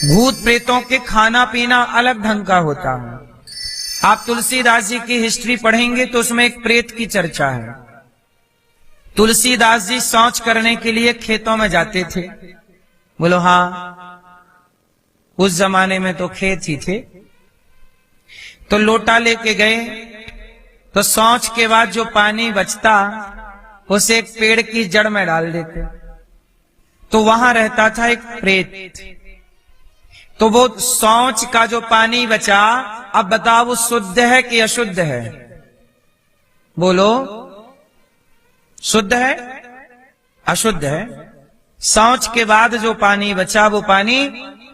भूत प्रेतों के खाना पीना अलग ढंग का होता है। आप तुलसीदास जी की हिस्ट्री पढ़ेंगे तो उसमें एक प्रेत की चर्चा है। तुलसीदास जी शौच करने के लिए खेतों में जाते थे। बोलो हाँ, उस जमाने में तो खेत ही थे। तो लोटा लेके गए तो शौच के बाद जो पानी बचता उसे एक पेड़ की जड़ में डाल देते। तो वहां रहता था एक प्रेत। तो वो शौच का जो पानी बचा, अब बताओ वो शुद्ध है कि अशुद्ध है? बोलो, शुद्ध है अशुद्ध है? शौच के बाद जो पानी बचा वो पानी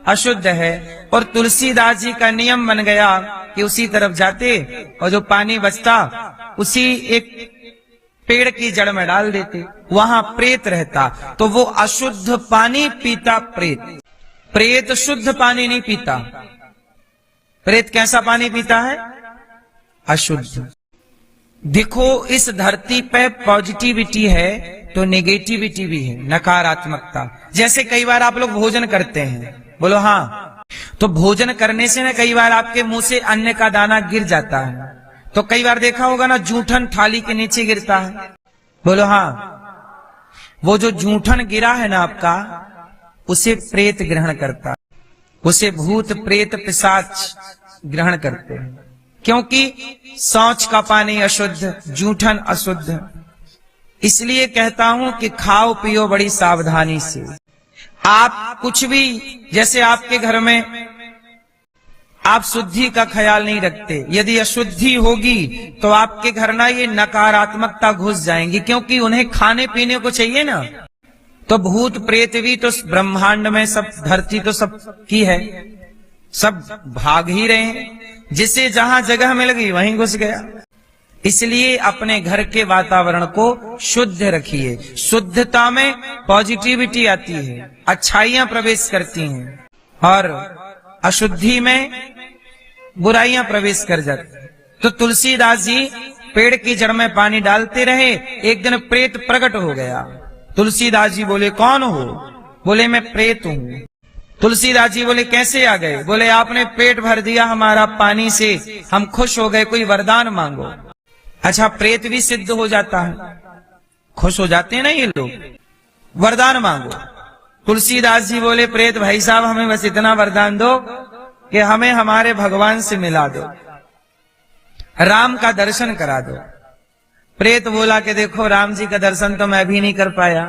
अशुद्ध है। और तुलसीदास जी का नियम बन गया कि उसी तरफ जाते और जो पानी बचता उसी एक पेड़ की जड़ में डाल देते। वहां प्रेत रहता तो वो अशुद्ध पानी पीता प्रेत। प्रेत शुद्ध पानी नहीं पीता। प्रेत कैसा पानी पीता है? अशुद्ध। देखो, इस धरती पे पॉजिटिविटी है तो नेगेटिविटी भी है, नकारात्मकता। जैसे कई बार आप लोग भोजन करते हैं, बोलो हाँ, तो भोजन करने से ना कई बार आपके मुंह से अन्न का दाना गिर जाता है। तो कई बार देखा होगा ना, जूठन थाली के नीचे गिरता है। बोलो हाँ, वो जो जूठन गिरा है ना आपका, उसे प्रेत ग्रहण करता, उसे भूत प्रेत पिशाच ग्रहण करते हैं। क्योंकि शौच का पानी अशुद्ध, जूठन अशुद्ध। इसलिए कहता हूं कि खाओ पियो बड़ी सावधानी से। आप कुछ भी, जैसे आपके घर में आप शुद्धि का ख्याल नहीं रखते, यदि अशुद्धि होगी तो आपके घर ना ये नकारात्मकता घुस जाएंगी, क्योंकि उन्हें खाने पीने को चाहिए ना। तो भूत प्रेत भी तो ब्रह्मांड में सब, धरती तो सब की है, सब भाग ही रहे हैं। जिसे जहां जगह मिल गई वहीं घुस गया। इसलिए अपने घर के वातावरण को शुद्ध रखिए। शुद्धता में पॉजिटिविटी आती है, अच्छाइयां प्रवेश करती हैं, और अशुद्धि में बुराइयां प्रवेश कर जाती हैं। तो तुलसीदास जी पेड़ की जड़ में पानी डालते रहे। एक दिन प्रेत प्रकट हो गया। तुलसीदास जी बोले, कौन हो? बोले, मैं प्रेत हूं। तुलसीदास जी बोले, कैसे आ गए? बोले, आपने पेट भर दिया हमारा पानी से, हम खुश हो गए, कोई वरदान मांगो। अच्छा, प्रेत भी सिद्ध हो जाता है, खुश हो जाते हैं ना ये लोग, वरदान मांगो। तुलसीदास जी बोले, प्रेत भाई साहब, हमें बस इतना वरदान दो कि हमें हमारे भगवान से मिला दो, राम का दर्शन करा दो। प्रेत बोला कि देखो, राम जी का दर्शन तो मैं भी नहीं कर पाया,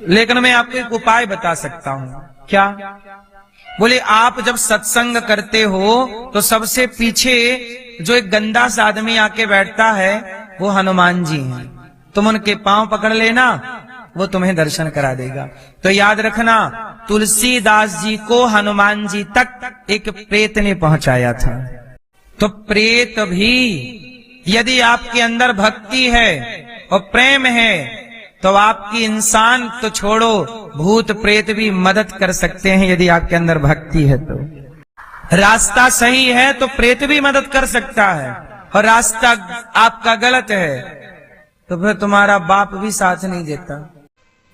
लेकिन मैं आपको एक उपाय बता सकता हूं। क्या? बोले, आप जब सत्संग करते हो तो सबसे पीछे जो एक गंदा सा आदमी आके बैठता है वो हनुमान जी हैं। तुम उनके पांव पकड़ लेना, वो तुम्हें दर्शन करा देगा। तो याद रखना, तुलसीदास जी को हनुमान जी तक एक प्रेत ने पहुंचाया था। तो प्रेत भी, यदि आपके अंदर भक्ति है और प्रेम है तो आपकी इंसान तो छोड़ो, भूत प्रेत भी मदद कर सकते हैं। यदि आपके अंदर भक्ति है तो रास्ता सही है तो प्रेत भी मदद कर सकता है, और रास्ता आपका गलत है तो फिर तुम्हारा बाप भी साथ नहीं देता।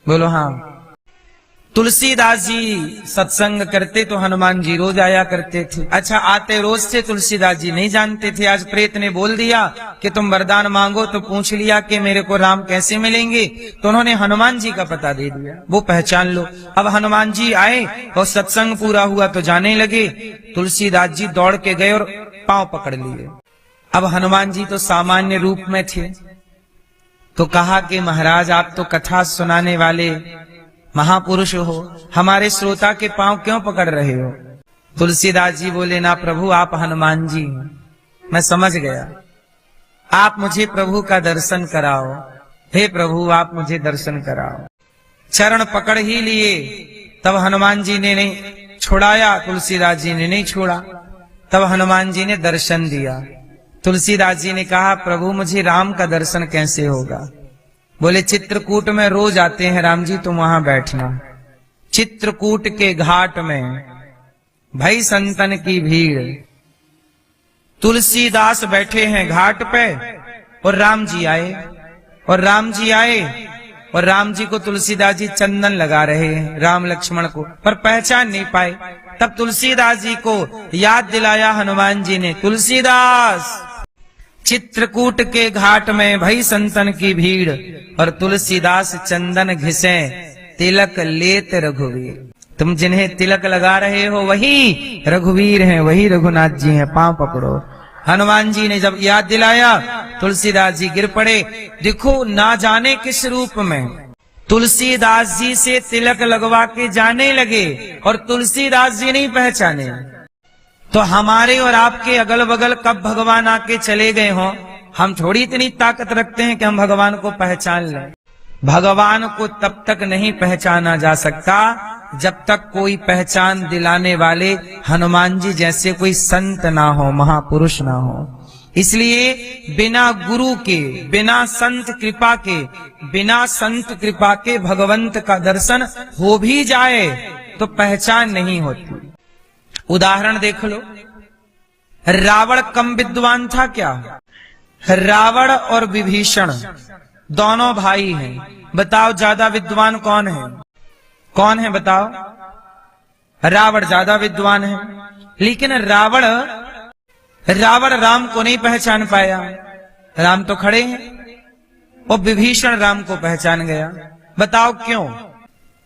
बोलो हाँ। तुलसीदास जी सत्संग करते तो हनुमान जी रोज आया करते थे। अच्छा, आते रोज थे, तुलसीदास जी नहीं जानते थे। आज प्रेत ने बोल दिया कि तुम वरदान मांगो, तो पूछ लिया कि मेरे को राम कैसे मिलेंगे, तो उन्होंने हनुमान जी का पता दे दिया, वो पहचान लो। अब हनुमान जी आए और सत्संग पूरा हुआ तो जाने लगे। तुलसीदास जी दौड़ के गए और पांव पकड़ लिए। अब हनुमान जी तो सामान्य रूप में थे, तो कहा कि महाराज, आप तो कथा सुनाने वाले महापुरुष हो, हमारे श्रोता के पांव क्यों पकड़ रहे हो? तुलसीदास जी बोले, ना प्रभु, आप हनुमान जी हैं, मैं समझ गया, आप मुझे प्रभु का दर्शन कराओ। हे प्रभु, आप मुझे दर्शन कराओ। चरण पकड़ ही लिए, तब हनुमान जी ने नहीं छुड़ाया, तुलसीदास जी ने नहीं छोड़ा। तब हनुमान जी ने दर्शन दिया। तुलसीदास जी ने कहा, प्रभु मुझे राम का दर्शन कैसे होगा? बोले, चित्रकूट में रोज आते हैं राम जी, तुम वहां बैठना। चित्रकूट के घाट में भई संतन की भीड़, तुलसीदास बैठे हैं घाट पे, और राम जी आए। और राम जी आए और राम जी को तुलसीदास जी चंदन लगा रहे हैं, राम लक्ष्मण को, पर पहचान नहीं पाए। तब तुलसीदास जी को याद दिलाया हनुमान जी ने, तुलसीदास चित्रकूट के घाट में भई संतन की भीड़, और तुलसीदास चंदन घिसे तिलक लेत रघुवीर। तुम जिन्हें तिलक लगा रहे हो वही रघुवीर हैं, वही रघुनाथ जी हैं, पांव पकड़ो। हनुमान जी ने जब याद दिलाया, तुलसीदास जी गिर पड़े। देखो ना जाने किस रूप में तुलसीदास जी से तिलक लगवा के जाने लगे और तुलसीदास जी नहीं पहचाने। तो हमारे और आपके अगल बगल कब भगवान आके चले गए हों, हम थोड़ी इतनी ताकत रखते हैं कि हम भगवान को पहचान लें। भगवान को तब तक नहीं पहचाना जा सकता जब तक कोई पहचान दिलाने वाले हनुमान जी जैसे कोई संत ना हो, महापुरुष ना हो। इसलिए बिना गुरु के, बिना संत कृपा के, बिना संत कृपा के भगवंत का दर्शन हो भी जाए तो पहचान नहीं होती। उदाहरण देख लो, रावण कम विद्वान था क्या? रावण और विभीषण दोनों भाई हैं। बताओ ज्यादा विद्वान कौन है? कौन है बताओ? रावण ज्यादा विद्वान है, लेकिन रावण राम को नहीं पहचान पाया। राम तो खड़े हैं और विभीषण राम को पहचान गया। बताओ क्यों?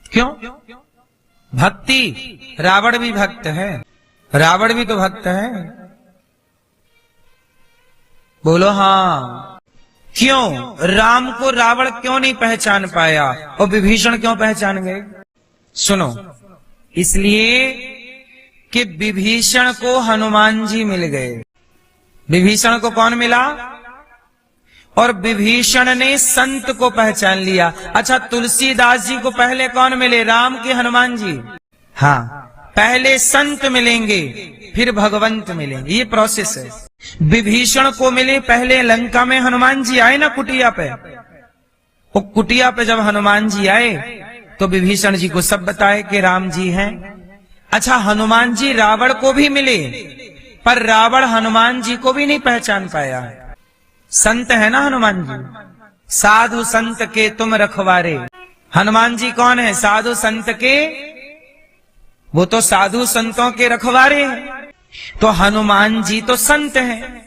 क्यों? भक्ति। रावण भी भक्त है, रावण भी तो भक्त है। बोलो हाँ। क्यों? राम को रावण क्यों नहीं पहचान पाया और विभीषण क्यों पहचान गए? सुनो, इसलिए कि विभीषण को हनुमान जी मिल गए। विभीषण को कौन मिला? और विभीषण ने संत को पहचान लिया। अच्छा, तुलसीदास जी को पहले कौन मिले? राम के हनुमान जी? हाँ, पहले संत मिलेंगे फिर भगवंत मिलेंगे, ये प्रोसेस है। विभीषण को मिले पहले लंका में हनुमान जी आए ना कुटिया पे, वो कुटिया पे जब हनुमान जी आए तो विभीषण जी को सब बताए कि राम जी हैं। अच्छा, हनुमान जी रावण को भी मिले पर रावण हनुमान जी को भी नहीं पहचान पाया। संत है ना हनुमान जी, साधु संत के तुम रखवारे। हनुमान जी कौन है? साधु संत के, वो तो साधु संतों के रखवारे हैं। तो हनुमान जी तो संत हैं।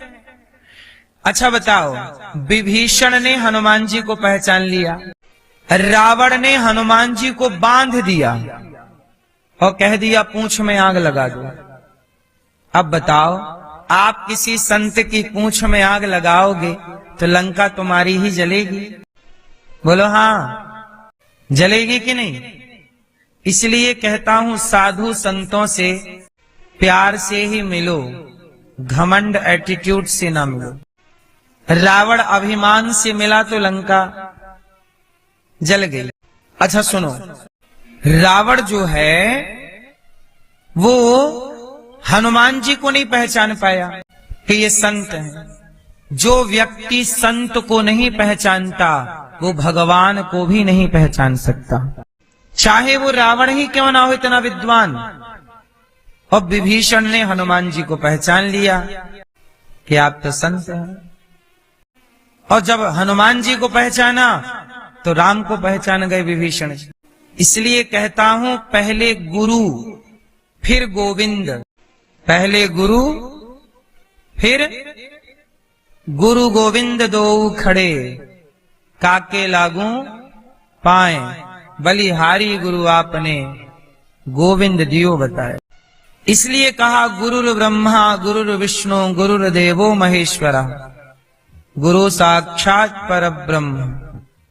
अच्छा बताओ, विभीषण ने हनुमान जी को पहचान लिया, रावण ने हनुमान जी को बांध दिया और कह दिया पूंछ में आग लगा दो। अब बताओ, आप किसी संत की पूंछ में आग लगाओगे तो लंका तुम्हारी ही जलेगी। बोलो हाँ, जलेगी कि नहीं? इसलिए कहता हूं साधु संतों से प्यार से ही मिलो, घमंड एटीट्यूड से ना मिलो। रावण अभिमान से मिला तो लंका जल गई। अच्छा सुनो, रावण जो है वो हनुमान जी को नहीं पहचान पाया कि ये संत हैं। जो व्यक्ति संत को नहीं पहचानता वो भगवान को भी नहीं पहचान सकता, चाहे वो रावण ही क्यों ना हो इतना विद्वान। और विभीषण ने हनुमान जी को पहचान लिया कि आप तो संत हैं। और जब हनुमान जी को पहचाना तो राम को पहचान गए विभीषण। इसलिए कहता हूं पहले गुरु फिर गोविंद, पहले गुरु फिर गुरु गोविंद दो खड़े, काके लागू पाए, बलिहारी गुरु आपने गोविंद दियो बताए। इसलिए कहा गुरुर ब्रह्मा गुरुर विष्णु गुरुर्देवो महेश्वरा, गुरु साक्षात परब्रह्म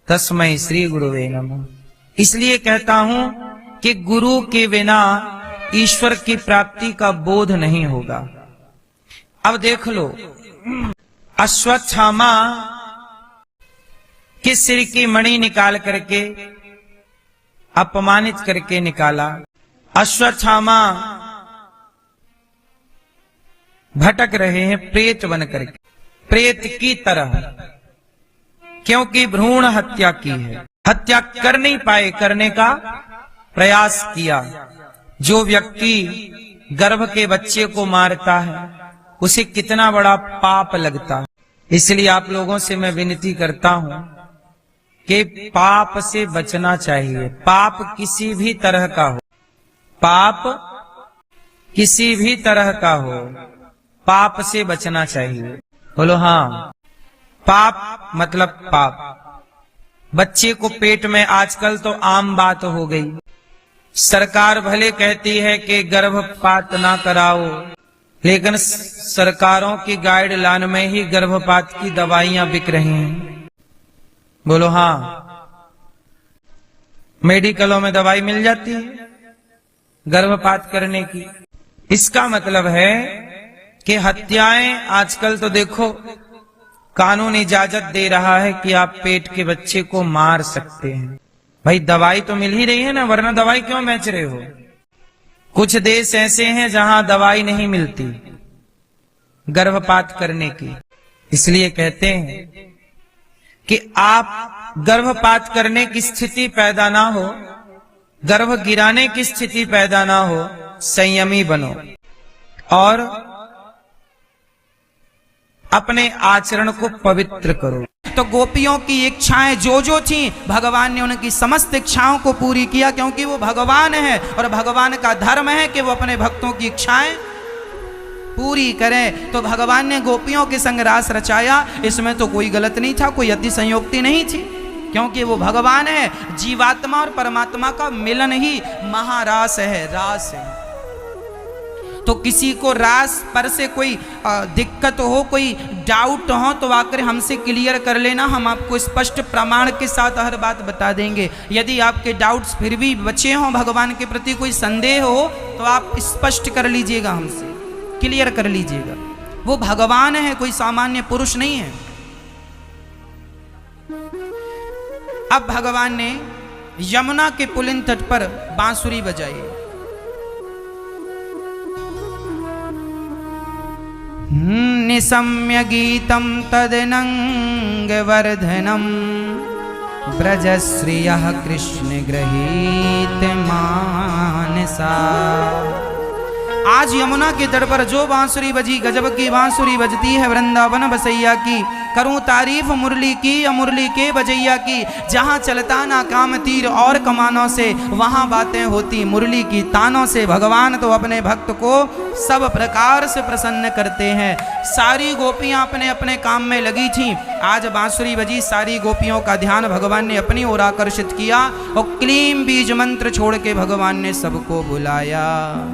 तस्मै श्री गुरुवे नमः। इसलिए कहता हूं कि गुरु के बिना ईश्वर की प्राप्ति का बोध नहीं होगा। अब देख लो, अश्वत्थामा के सिर की मणि निकाल करके अपमानित करके निकाला। अश्वत्थामा भटक रहे हैं प्रेत बन करके, प्रेत की तरह, क्योंकि भ्रूण हत्या की है। हत्या कर नहीं पाए, करने का प्रयास किया। जो व्यक्ति गर्भ के बच्चे को मारता है उसे कितना बड़ा पाप लगता है। इसलिए आप लोगों से मैं विनती करता हूं कि पाप से बचना चाहिए। पाप किसी भी तरह का हो, पाप किसी भी तरह का हो, पाप से बचना चाहिए। बोलो हाँ। पाप मतलब पाप। बच्चे को पेट में आजकल तो आम बात हो गई। सरकार भले कहती है कि गर्भपात ना कराओ, लेकिन सरकारों की गाइडलाइन में ही गर्भपात की दवाइयां बिक रही हैं। बोलो हाँ। मेडिकलों में दवाई मिल जाती है गर्भपात करने की। इसका मतलब है कि हत्याएं आजकल तो देखो कानून इजाजत दे रहा है कि आप पेट के बच्चे को मार सकते हैं। भाई दवाई तो मिल ही रही है ना, वरना दवाई क्यों बेच रहे हो। कुछ देश ऐसे हैं जहां दवाई नहीं मिलती गर्भपात करने की। इसलिए कहते हैं कि आप गर्भपात करने की स्थिति पैदा ना हो, गर्भ गिराने की स्थिति पैदा ना हो, संयमी बनो और अपने आचरण को पवित्र करो। तो गोपियों की इच्छाएं जो जो थी भगवान ने उनकी समस्त इच्छाओं को पूरी किया, क्योंकि वो भगवान है और भगवान का धर्म है कि वो अपने भक्तों की इच्छाएं पूरी करें। तो भगवान ने गोपियों के संग रास रचाया, इसमें तो कोई गलत नहीं था, कोई अति संयोक्ति नहीं थी, क्योंकि वो भगवान है। जीवात्मा और परमात्मा का मिलन ही महारास है, रास है। तो किसी को रास पर से कोई दिक्कत हो, कोई डाउट हो, तो आकर हमसे क्लियर कर लेना, हम आपको स्पष्ट प्रमाण के साथ हर बात बता देंगे। यदि आपके डाउट्स फिर भी बचे हों, भगवान के प्रति कोई संदेह हो, तो आप स्पष्ट कर लीजिएगा, हमसे क्लियर कर लीजिएगा। वो भगवान है, कोई सामान्य पुरुष नहीं है। अब भगवान ने यमुना के पुलिन तट पर बांसुरी बजाई। निशम्य गीतं तदनंगवर्धनम् ब्रजश्रियः कृष्ण गृहीत मानसा। आज यमुना के तट पर जो बांसुरी बजी, गजब की बांसुरी बजती है वृंदावन बसैया की। करूं तारीफ मुरली की या मुरली के बजैया की। जहां चलता ना काम तीर और कमानों से, वहां बातें होती मुरली की तानों से। भगवान तो अपने भक्त को सब प्रकार से प्रसन्न करते हैं। सारी गोपियां अपने अपने काम में लगी थीं। आज बांसुरी बजी, सारी गोपियों का ध्यान भगवान ने अपनी ओर आकर्षित किया और क्लीम बीज मंत्र छोड़ के भगवान ने सबको बुलाया।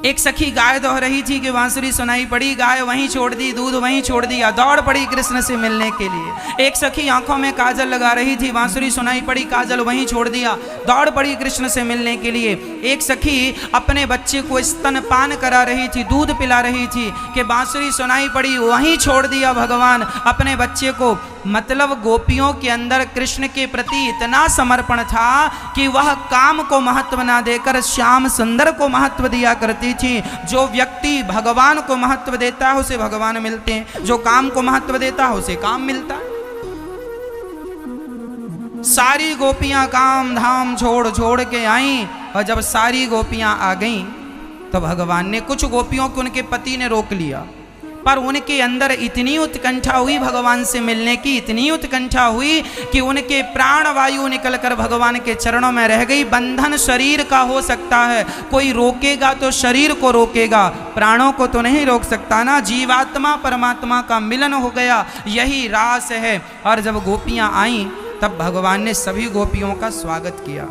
एक सखी गाय दौड़ रही थी कि बांसुरी सुनाई पड़ी, गाय वहीं छोड़ दी, दूध वहीं छोड़ दिया, दौड़ पड़ी कृष्ण से मिलने के लिए। एक सखी आंखों में काजल लगा रही थी, बांसुरी सुनाई पड़ी, काजल वहीं छोड़ दिया, दौड़ पड़ी कृष्ण से मिलने के लिए। एक सखी अपने बच्चे को स्तनपान करा रही थी, दूध पिला रही थी कि बांसुरी सुनाई पड़ी, वहीं छोड़ दिया भगवान अपने बच्चे को। मतलब गोपियों के अंदर कृष्ण के प्रति इतना समर्पण था कि वह काम को महत्व ना देकर श्याम सुंदर को महत्व दिया करती थी। जो व्यक्ति भगवान को महत्व देता है उसे भगवान मिलते हैं, जो काम को महत्व देता है उसे काम मिलता है। सारी गोपियां काम धाम छोड़ छोड़ के आईं, और जब सारी गोपियां आ गईं तो भगवान ने कुछ गोपियों को उनके पति ने रोक लिया, पर उनके अंदर इतनी उत्कंठा हुई भगवान से मिलने की, इतनी उत्कंठा हुई कि उनके प्राण वायु निकलकर भगवान के चरणों में रह गई। बंधन शरीर का हो सकता है, कोई रोकेगा तो शरीर को रोकेगा, प्राणों को तो नहीं रोक सकता ना। जीवात्मा परमात्मा का मिलन हो गया, यही रास है। और जब गोपियां आईं तब भगवान ने सभी गोपियों का स्वागत किया।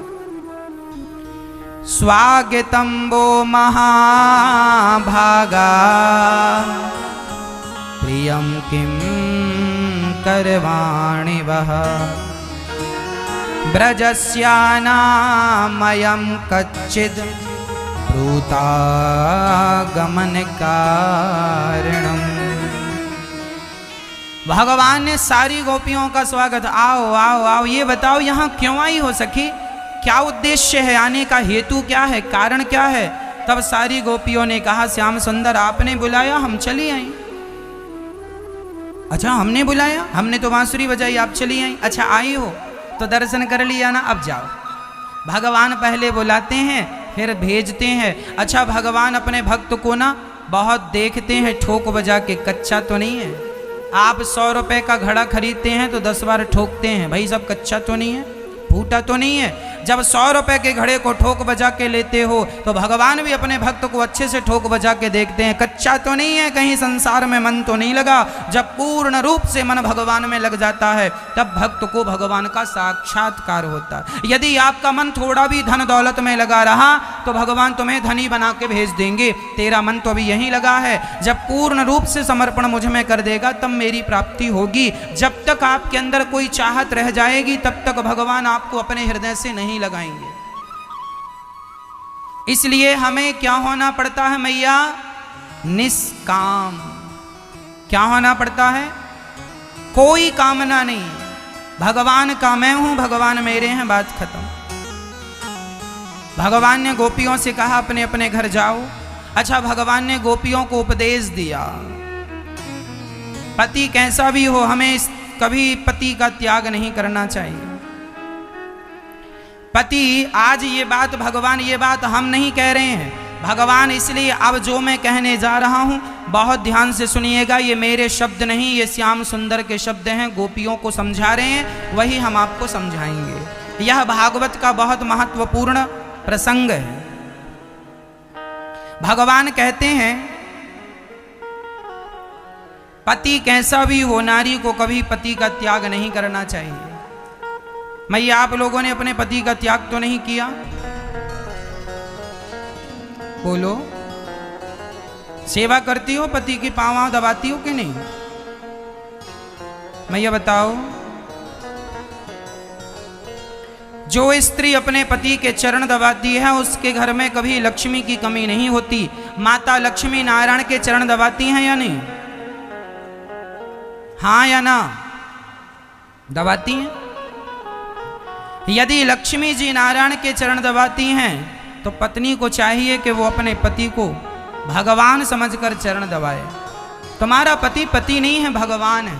स्वागतम वो महाभागा प्रियं किं करवाणि वह ब्रजस्यानामयं कच्चिद् ब्रूतागमन कारणम्। भगवान ने सारी गोपियों का स्वागत, आओ आओ आओ, ये बताओ यहाँ क्यों आई हो सखी, क्या उद्देश्य है, आने का हेतु क्या है, कारण क्या है। तब सारी गोपियों ने कहा, श्याम सुंदर आपने बुलाया, हम चली आई। अच्छा हमने बुलाया, हमने तो बांसुरी बजाई, आप चली आई। अच्छा आई हो तो दर्शन कर लिया ना, अब जाओ। भगवान पहले बुलाते हैं फिर भेजते हैं। अच्छा भगवान अपने भक्त को ना बहुत देखते हैं, ठोक बजा के, कच्चा तो नहीं है। आप 100 रुपए का घड़ा खरीदते हैं तो 10 बार ठोकते हैं, भाई सब कच्चा तो नहीं है, फूटा तो नहीं है। जब 100 रुपए के घड़े को ठोक बजा के लेते हो तो भगवान भी अपने भक्त को अच्छे से ठोक बजा के देखते हैं, कच्चा तो नहीं है, कहीं संसार में मन तो नहीं लगा। जब पूर्ण रूप से मन भगवान में लग जाता है तब भक्त को भगवान का साक्षात्कार होता है। यदि आपका मन थोड़ा भी धन दौलत में लगा रहा तो भगवान तुम्हें धनी बना के भेज देंगे, तेरा मन तो अभी यहीं लगा है। जब पूर्ण रूप से समर्पण मुझ में कर देगा तब मेरी प्राप्ति होगी। जब तक आपके अंदर कोई चाहत रह जाएगी तब तक भगवान आपको अपने हृदय से नहीं लगाएंगे। इसलिए हमें क्या होना पड़ता है मैया? निष्काम। क्या होना पड़ता है? कोई कामना नहीं, भगवान का मैं हूं, भगवान मेरे हैं, बात खत्म। भगवान ने गोपियों से कहा अपने अपने घर जाओ। अच्छा, भगवान ने गोपियों को उपदेश दिया, पति कैसा भी हो हमें कभी पति का त्याग नहीं करना चाहिए। पति, आज ये बात भगवान, ये बात हम नहीं कह रहे हैं, भगवान इसलिए अब जो मैं कहने जा रहा हूं बहुत ध्यान से सुनिएगा। ये मेरे शब्द नहीं, ये श्याम सुंदर के शब्द हैं, गोपियों को समझा रहे हैं, वही हम आपको समझाएंगे। यह भागवत का बहुत महत्वपूर्ण प्रसंग है। भगवान कहते हैं पति कैसा भी हो नारी को कभी पति का त्याग नहीं करना चाहिए। मैया, आप लोगों ने अपने पति का त्याग तो नहीं किया? बोलो, सेवा करती हो, पति की पाँव दबाती हो कि नहीं? मैया बताओ। जो स्त्री अपने पति के चरण दबाती है उसके घर में कभी लक्ष्मी की कमी नहीं होती। माता लक्ष्मी नारायण के चरण दबाती हैं या नहीं? हाँ या ना? दबाती हैं। यदि लक्ष्मी जी नारायण के चरण दबाती हैं तो पत्नी को चाहिए कि वो अपने पति को भगवान समझकर चरण दबाए। तुम्हारा पति पति नहीं है, भगवान है।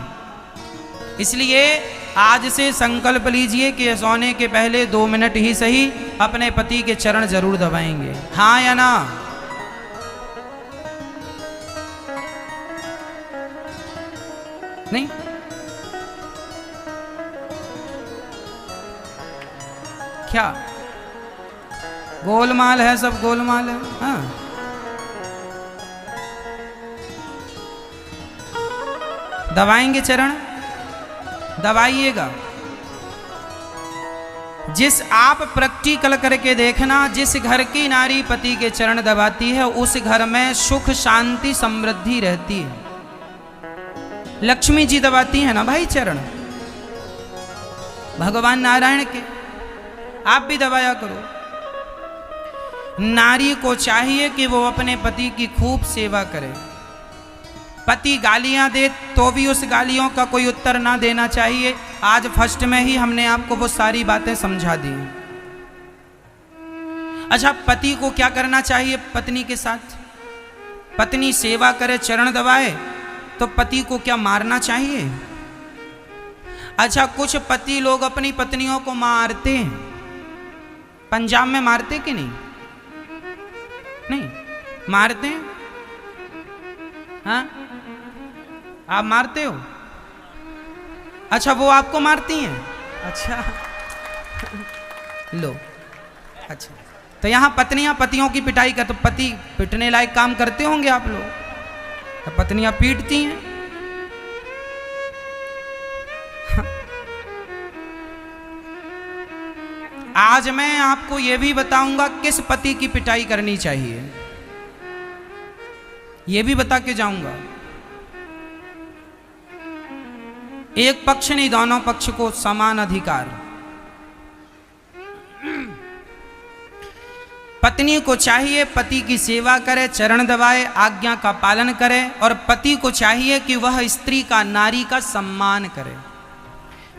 इसलिए आज से संकल्प लीजिए कि सोने के पहले 2 मिनट ही सही अपने पति के चरण जरूर दबाएंगे। हाँ या ना? नहीं? क्या गोलमाल है? सब गोलमाल है। हाँ, दबाएंगे चरण, दबाइएगा। जिस आप प्रैक्टिकल करके देखना, जिस घर की नारी पति के चरण दबाती है उस घर में सुख शांति समृद्धि रहती है। लक्ष्मी जी दबाती है ना भाई चरण, भगवान नारायण के, आप भी दबाया करो। नारी को चाहिए कि वो अपने पति की खूब सेवा करे। पति गालियां दे तो भी उस गालियों का कोई उत्तर ना देना चाहिए। आज फर्स्ट में ही हमने आपको वो सारी बातें समझा दी। अच्छा, पति को क्या करना चाहिए पत्नी के साथ? पत्नी सेवा करे, चरण दबाए तो पति को क्या मारना चाहिए? अच्छा, कुछ पति लोग अपनी पत्नियों को मारते हैं। पंजाब में मारते कि नहीं? नहीं मारते हैं? हाँ, आप मारते हो? अच्छा, वो आपको मारती हैं? अच्छा लो, अच्छा, तो यहाँ पत्नियां पतियों की पिटाई कर, तो पति पिटने लायक काम करते होंगे आप लोग, तो पत्नियां पीटती हैं। आज मैं आपको यह भी बताऊंगा किस पति की पिटाई करनी चाहिए, यह भी बता के जाऊंगा। एक पक्ष नहीं, दोनों पक्ष को समान अधिकार। पत्नी को चाहिए पति की सेवा करे, चरण दबाए, आज्ञा का पालन करे, और पति को चाहिए कि वह स्त्री का, नारी का सम्मान करे।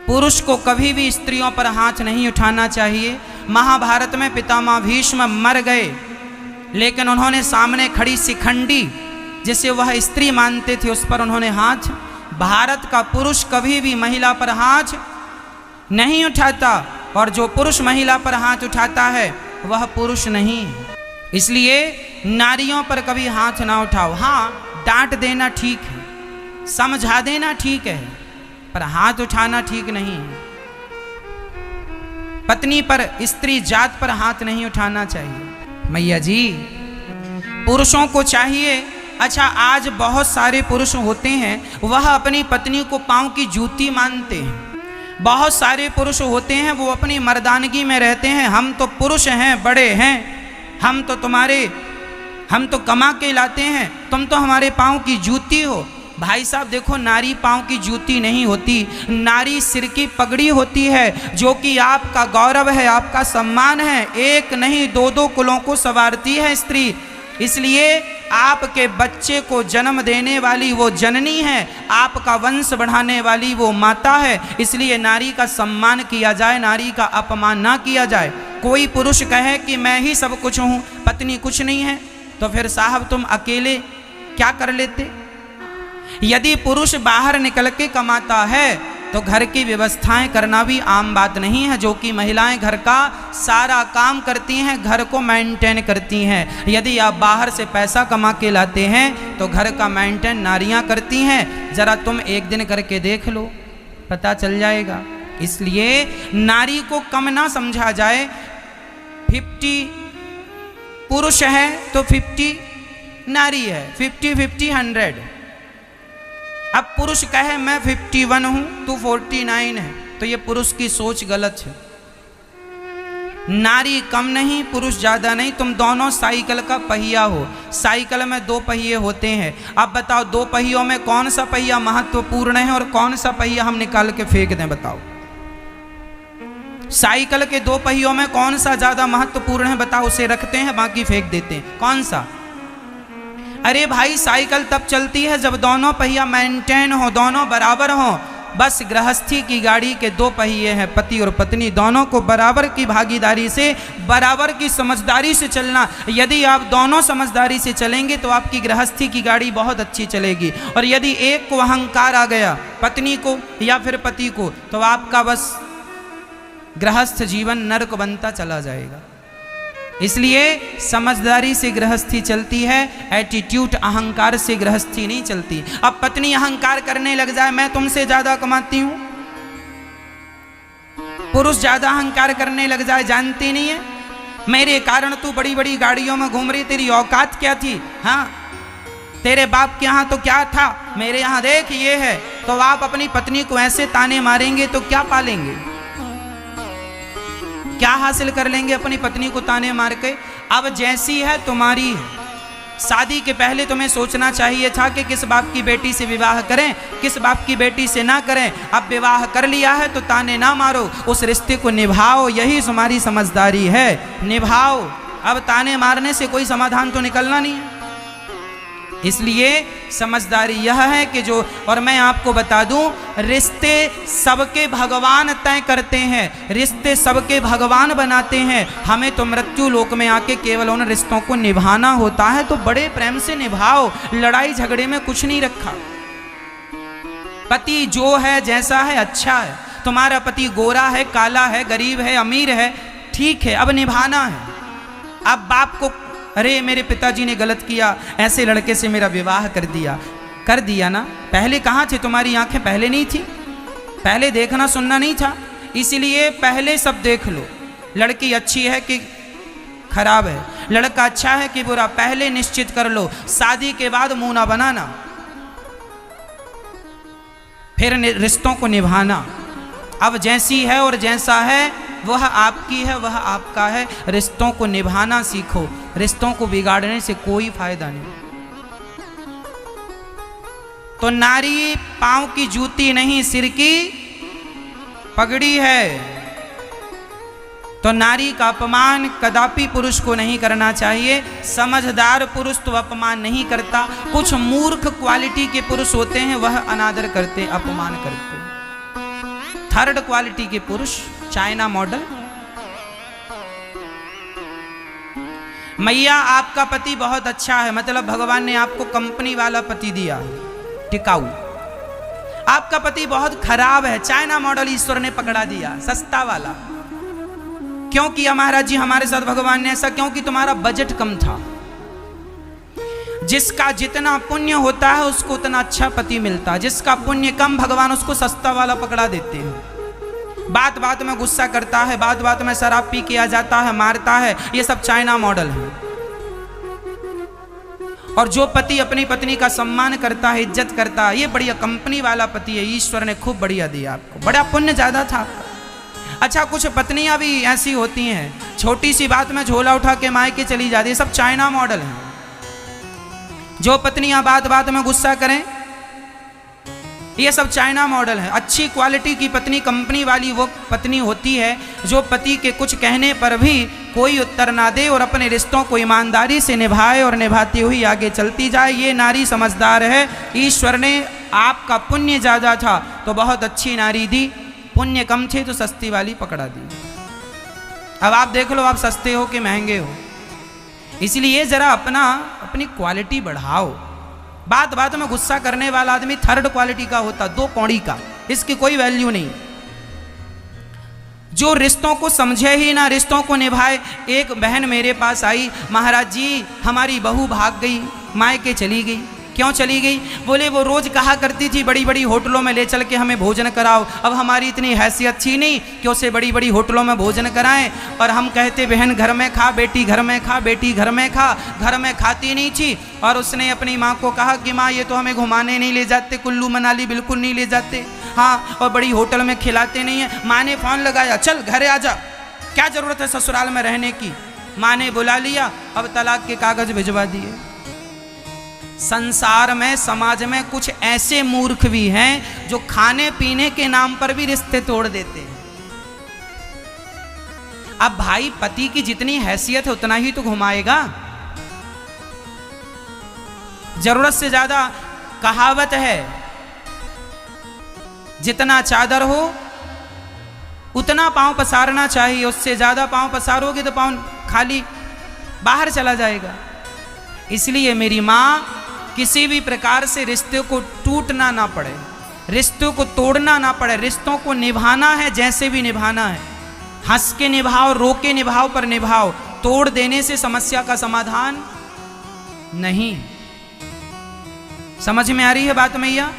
पुरुष को कभी भी स्त्रियों पर हाथ नहीं उठाना चाहिए। महाभारत में पितामह भीष्म मर गए, लेकिन उन्होंने सामने खड़ी शिखंडी, जिसे वह स्त्री मानते थे, उस पर उन्होंने हाथ। भारत का पुरुष कभी भी महिला पर हाथ नहीं उठाता, और जो पुरुष महिला पर हाथ उठाता है वह पुरुष नहीं है। इसलिए नारियों पर कभी हाथ ना उठाओ। हाँ, डांट देना ठीक है, समझा देना ठीक है, पर हाथ उठाना ठीक नहीं है। पत्नी पर, स्त्री जात पर हाथ नहीं उठाना चाहिए। मैया जी, पुरुषों को चाहिए, अच्छा आज बहुत सारे पुरुष होते हैं वह अपनी पत्नी को पांव की जूती मानते हैं। बहुत सारे पुरुष होते हैं वो अपनी मर्दानगी में रहते हैं, हम तो पुरुष हैं, बड़े हैं, हम तो कमा के लाते हैं, तुम तो हमारे पांव की जूती हो। भाई साहब देखो, नारी पांव की जूती नहीं होती, नारी सिर की पगड़ी होती है, जो कि आपका गौरव है, आपका सम्मान है। एक नहीं दो दो कुलों को संवारती है स्त्री। इसलिए आपके बच्चे को जन्म देने वाली वो जननी है, आपका वंश बढ़ाने वाली वो माता है। इसलिए नारी का सम्मान किया जाए, नारी का अपमान ना किया जाए। कोई पुरुष कहे कि मैं ही सब कुछ हूँ, पत्नी कुछ नहीं है, तो फिर साहब तुम अकेले क्या कर लेते। यदि पुरुष बाहर निकल के कमाता है तो घर की व्यवस्थाएं करना भी आम बात नहीं है, जो कि महिलाएं घर का सारा काम करती हैं, घर को मेंटेन करती हैं। यदि आप बाहर से पैसा कमा के लाते हैं तो घर का मेंटेन नारियां करती हैं। जरा तुम एक दिन करके देख लो, पता चल जाएगा। इसलिए नारी को कम ना समझा जाए। 50 पुरुष है तो 50 नारी है, 50-50 100। अब पुरुष कहे मैं 51 हूं, तू 49 है, तो ये पुरुष की सोच गलत है। नारी कम नहीं, पुरुष ज्यादा नहीं, तुम दोनों साइकिल का पहिया हो। साइकिल में 2 पहिए होते हैं। अब बताओ 2 पहियों में कौन सा पहिया महत्वपूर्ण है और कौन सा पहिया हम निकाल के फेंक दें, बताओ। साइकिल के 2 पहियों में कौन सा ज्यादा महत्वपूर्ण है, बताओ। उसे रखते हैं, बाकी फेंक देते हैं, कौन सा। अरे भाई, साइकिल तब चलती है जब दोनों पहिया मेंटेन हो, दोनों बराबर हो। बस गृहस्थी की गाड़ी के 2 पहिए हैं, पति और पत्नी, दोनों को बराबर की भागीदारी से, बराबर की समझदारी से चलना। यदि आप दोनों समझदारी से चलेंगे तो आपकी गृहस्थी की गाड़ी बहुत अच्छी चलेगी। और यदि एक को अहंकार आ गया, पत्नी को या फिर पति को, तो आपका बस गृहस्थ जीवन नरक बनता चला जाएगा। इसलिए समझदारी से गृहस्थी चलती है, एटीट्यूड अहंकार से गृहस्थी नहीं चलती। अब पत्नी अहंकार करने लग जाए, मैं तुमसे ज्यादा कमाती हूं, पुरुष ज्यादा अहंकार करने लग जाए, जानती नहीं है मेरे कारण तू बड़ी बड़ी गाड़ियों में घूम रही, तेरी औकात क्या थी। हाँ, तेरे बाप के यहाँ तो क्या था, मेरे यहाँ देख ये है। तो आप अपनी पत्नी को ऐसे ताने मारेंगे तो क्या पालेंगे, क्या हासिल कर लेंगे अपनी पत्नी को ताने मार के। अब जैसी है तुम्हारी है। शादी के पहले तुम्हें सोचना चाहिए था कि किस बाप की बेटी से विवाह करें, किस बाप की बेटी से ना करें। अब विवाह कर लिया है तो ताने ना मारो, उस रिश्ते को निभाओ, यही तुम्हारी समझदारी है, निभाओ। अब ताने मारने से कोई समाधान तो निकलना नहीं है। इसलिए समझदारी यह है कि जो, और मैं आपको बता दूं, रिश्ते सबके भगवान तय करते हैं, रिश्ते सबके भगवान बनाते हैं। हमें तो मृत्यु लोक में आके केवल उन रिश्तों को निभाना होता है, तो बड़े प्रेम से निभाओ, लड़ाई झगड़े में कुछ नहीं रखा। पति जो है, जैसा है, अच्छा है। तुम्हारा पति गोरा है, काला है, गरीब है, अमीर है, ठीक है, अब निभाना है। अब बाप को, अरे मेरे पिताजी ने गलत किया, ऐसे लड़के से मेरा विवाह कर दिया ना। पहले कहाँ थे तुम्हारी आंखें, पहले नहीं थी, पहले देखना सुनना नहीं था। इसलिए पहले सब देख लो, लड़की अच्छी है कि खराब है, लड़का अच्छा है कि बुरा, पहले निश्चित कर लो। शादी के बाद मुंह ना बनाना, फिर रिश्तों को निभाना। अब जैसी है और जैसा है वह आपकी है, वह आपका है। रिश्तों को निभाना सीखो, रिश्तों को बिगाड़ने से कोई फायदा नहीं। तो नारी पांव की जूती नहीं, सिर की पगड़ी है। तो नारी का अपमान कदापि पुरुष को नहीं करना चाहिए। समझदार पुरुष तो अपमान नहीं करता। कुछ मूर्ख क्वालिटी के पुरुष होते हैं, वह अनादर करते, अपमान करते। 3rd क्वालिटी के पुरुष, चाइना मॉडल। मैया आपका पति बहुत अच्छा है, मतलब भगवान ने आपको कंपनी वाला पति दिया, टिकाऊ। आपका पति बहुत खराब है, चाइना मॉडल ईश्वर ने पकड़ा दिया, सस्ता वाला। क्यों किया महाराज जी हमारे साथ भगवान ने ऐसा? क्योंकि तुम्हारा बजट कम था। जिसका जितना पुण्य होता है उसको उतना अच्छा पति मिलता है, जिसका पुण्य कम भगवान उसको सस्ता वाला पकड़ा देते हैं। बात बात में गुस्सा करता है, बात बात में शराब पी के आ जाता है, मारता है, ये सब चाइना मॉडल है। और जो पति अपनी पत्नी का सम्मान करता है, इज्जत करता है, ये बढ़िया कंपनी वाला पति है, ईश्वर ने खूब बढ़िया दिया आपको, बड़ा पुण्य ज्यादा था। अच्छा, कुछ पत्नियां भी ऐसी होती हैं, छोटी सी बात में झोला उठा के मायके चली जाती है, सब चाइना मॉडल है। जो पत्नियां बात बात में गुस्सा करें, ये सब चाइना मॉडल है। अच्छी क्वालिटी की पत्नी, कंपनी वाली वो पत्नी होती है जो पति के कुछ कहने पर भी कोई उत्तर ना दे और अपने रिश्तों को ईमानदारी से निभाए और निभाती हुई आगे चलती जाए। ये नारी समझदार है। ईश्वर ने आपका पुण्य ज़्यादा था तो बहुत अच्छी नारी दी, पुण्य कम थे तो सस्ती वाली पकड़ा दी। अब आप देख लो, आप सस्ते हो कि महंगे हो। इसलिए जरा अपनी क्वालिटी बढ़ाओ। बात बात में गुस्सा करने वाला आदमी थर्ड क्वालिटी का होता, 2 कौड़ी का, इसकी कोई वैल्यू नहीं। जो रिश्तों को समझे ही ना, रिश्तों को निभाए। एक बहन मेरे पास आई, महाराज जी हमारी बहू भाग गई, मायके चली गई। क्यों चली गई? बोले वो रोज कहा करती थी बड़ी बड़ी होटलों में ले चल के हमें भोजन कराओ। अब हमारी इतनी हैसियत थी नहीं कि उसे बड़ी बड़ी होटलों में भोजन कराएं, और हम कहते बहन घर में खा, बेटी घर में खा, बेटी घर में खा। घर में खाती नहीं थी, और उसने अपनी माँ को कहा कि माँ ये तो हमें घुमाने नहीं ले जाते, कुल्लू मनाली बिल्कुल नहीं ले जाते, हाँ, और बड़ी होटल में खिलाते नहीं है। माँ ने फ़ोन लगाया, चल घरे आ जा, क्या ज़रूरत है ससुराल में रहने की। माँ ने बुला लिया, अब तलाक के कागज़ भिजवा दिए। संसार में, समाज में कुछ ऐसे मूर्ख भी हैं जो खाने पीने के नाम पर भी रिश्ते तोड़ देते हैं। अब भाई पति की जितनी हैसियत है उतना ही तो घुमाएगा, जरूरत से ज्यादा। कहावत है, जितना चादर हो उतना पांव पसारना चाहिए, उससे ज्यादा पांव पसारोगे तो पांव खाली बाहर चला जाएगा। इसलिए मेरी माँ, किसी भी प्रकार से रिश्ते को टूटना ना पड़े, रिश्तों को तोड़ना ना पड़े, रिश्तों को निभाना है जैसे भी निभाना है। हंस के निभाओ, रो के निभाओ, पर निभाओ। तोड़ देने से समस्या का समाधान नहीं। समझ में आ रही है बात मैया?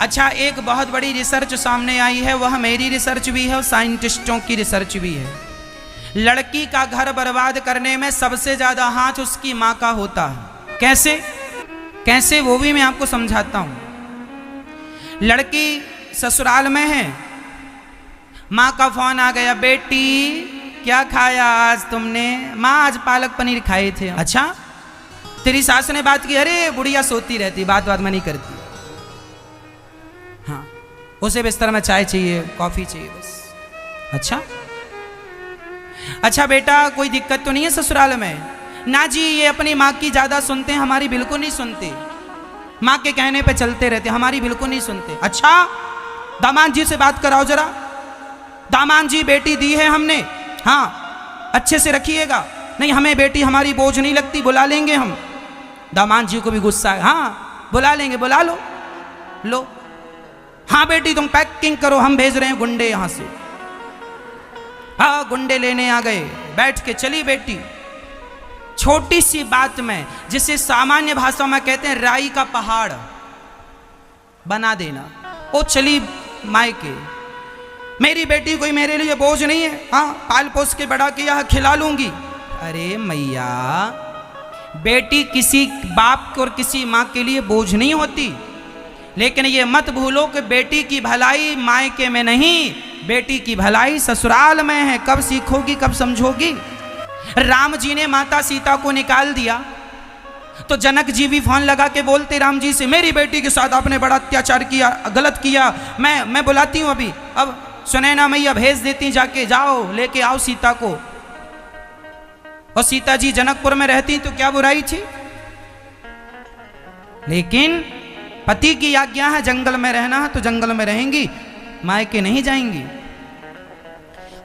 अच्छा, एक बहुत बड़ी रिसर्च सामने आई है, वह मेरी रिसर्च भी है और साइंटिस्टों की रिसर्च भी है। लड़की का घर बर्बाद करने में सबसे ज्यादा हाथ उसकी माँ का होता है। कैसे कैसे वो भी मैं आपको समझाता हूं। लड़की ससुराल में है, माँ का फोन आ गया, बेटी क्या खाया आज तुमने? माँ आज पालक पनीर खाए थे। अच्छा, तेरी सास ने बात की? अरे बुढ़िया सोती रहती, बात बात में नहीं करती। हाँ, उसे बिस्तर में चाय चाहिए, कॉफी चाहिए बस। अच्छा बेटा, कोई दिक्कत तो नहीं है ससुराल में? ना जी, ये अपनी माँ की ज्यादा सुनते हैं, हमारी बिल्कुल नहीं सुनते। माँ के कहने पे चलते रहते, हमारी बिल्कुल नहीं सुनते। अच्छा, दामाद जी से बात कराओ जरा। दामाद जी, बेटी दी है हमने, हाँ अच्छे से रखिएगा। नहीं, हमें बेटी हमारी बोझ नहीं लगती, बुला लेंगे हम। दामाद जी को भी गुस्सा है, हाँ बुला लेंगे, बुला लो। हाँ बेटी तुम पैकिंग करो, हम भेज रहे हैं गुंडे यहां से। हाँ, गुंडे लेने आ गए, बैठ के चली बेटी। छोटी सी बात में, जिसे सामान्य भाषा में कहते हैं राई का पहाड़ बना देना, वो चली मायके। मेरी बेटी कोई मेरे लिए बोझ नहीं है, हाँ पाल पोस के बड़ा किया, खिला लूंगी। अरे मैया, बेटी किसी बाप और किसी माँ के लिए बोझ नहीं होती। लेकिन ये मत भूलो कि बेटी की भलाई मायके में नहीं, बेटी की भलाई ससुराल में है। कब सीखोगी, कब समझोगी? राम जी ने माता सीता को निकाल दिया तो जनक जी भी फोन लगा के बोलते राम जी से, मेरी बेटी के साथ आपने बड़ा अत्याचार किया, गलत किया, मैं बुलाती हूँ अभी। अब सुनैना मैया भेज देती, जाके जाओ लेके आओ सीता को। और सीता जी जनकपुर में रहती तो क्या बुराई थी? लेकिन पति की आज्ञा है, जंगल में रहना है तो जंगल में रहेंगी, मायके नहीं जाएंगी।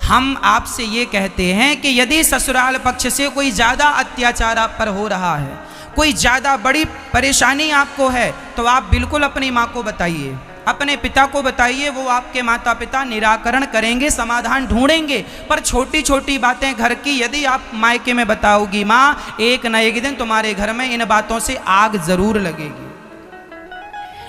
हम आपसे ये कहते हैं कि यदि ससुराल पक्ष से कोई ज़्यादा अत्याचार आप पर हो रहा है, कोई ज़्यादा बड़ी परेशानी आपको है, तो आप बिल्कुल अपनी माँ को बताइए। अपने पिता को बताइए, वो आपके माता पिता निराकरण करेंगे, समाधान ढूंढेंगे। पर छोटी छोटी बातें घर की यदि आप मायके में बताओगी माँ, एक न एक दिन तुम्हारे घर में इन बातों से आग जरूर लगेगी।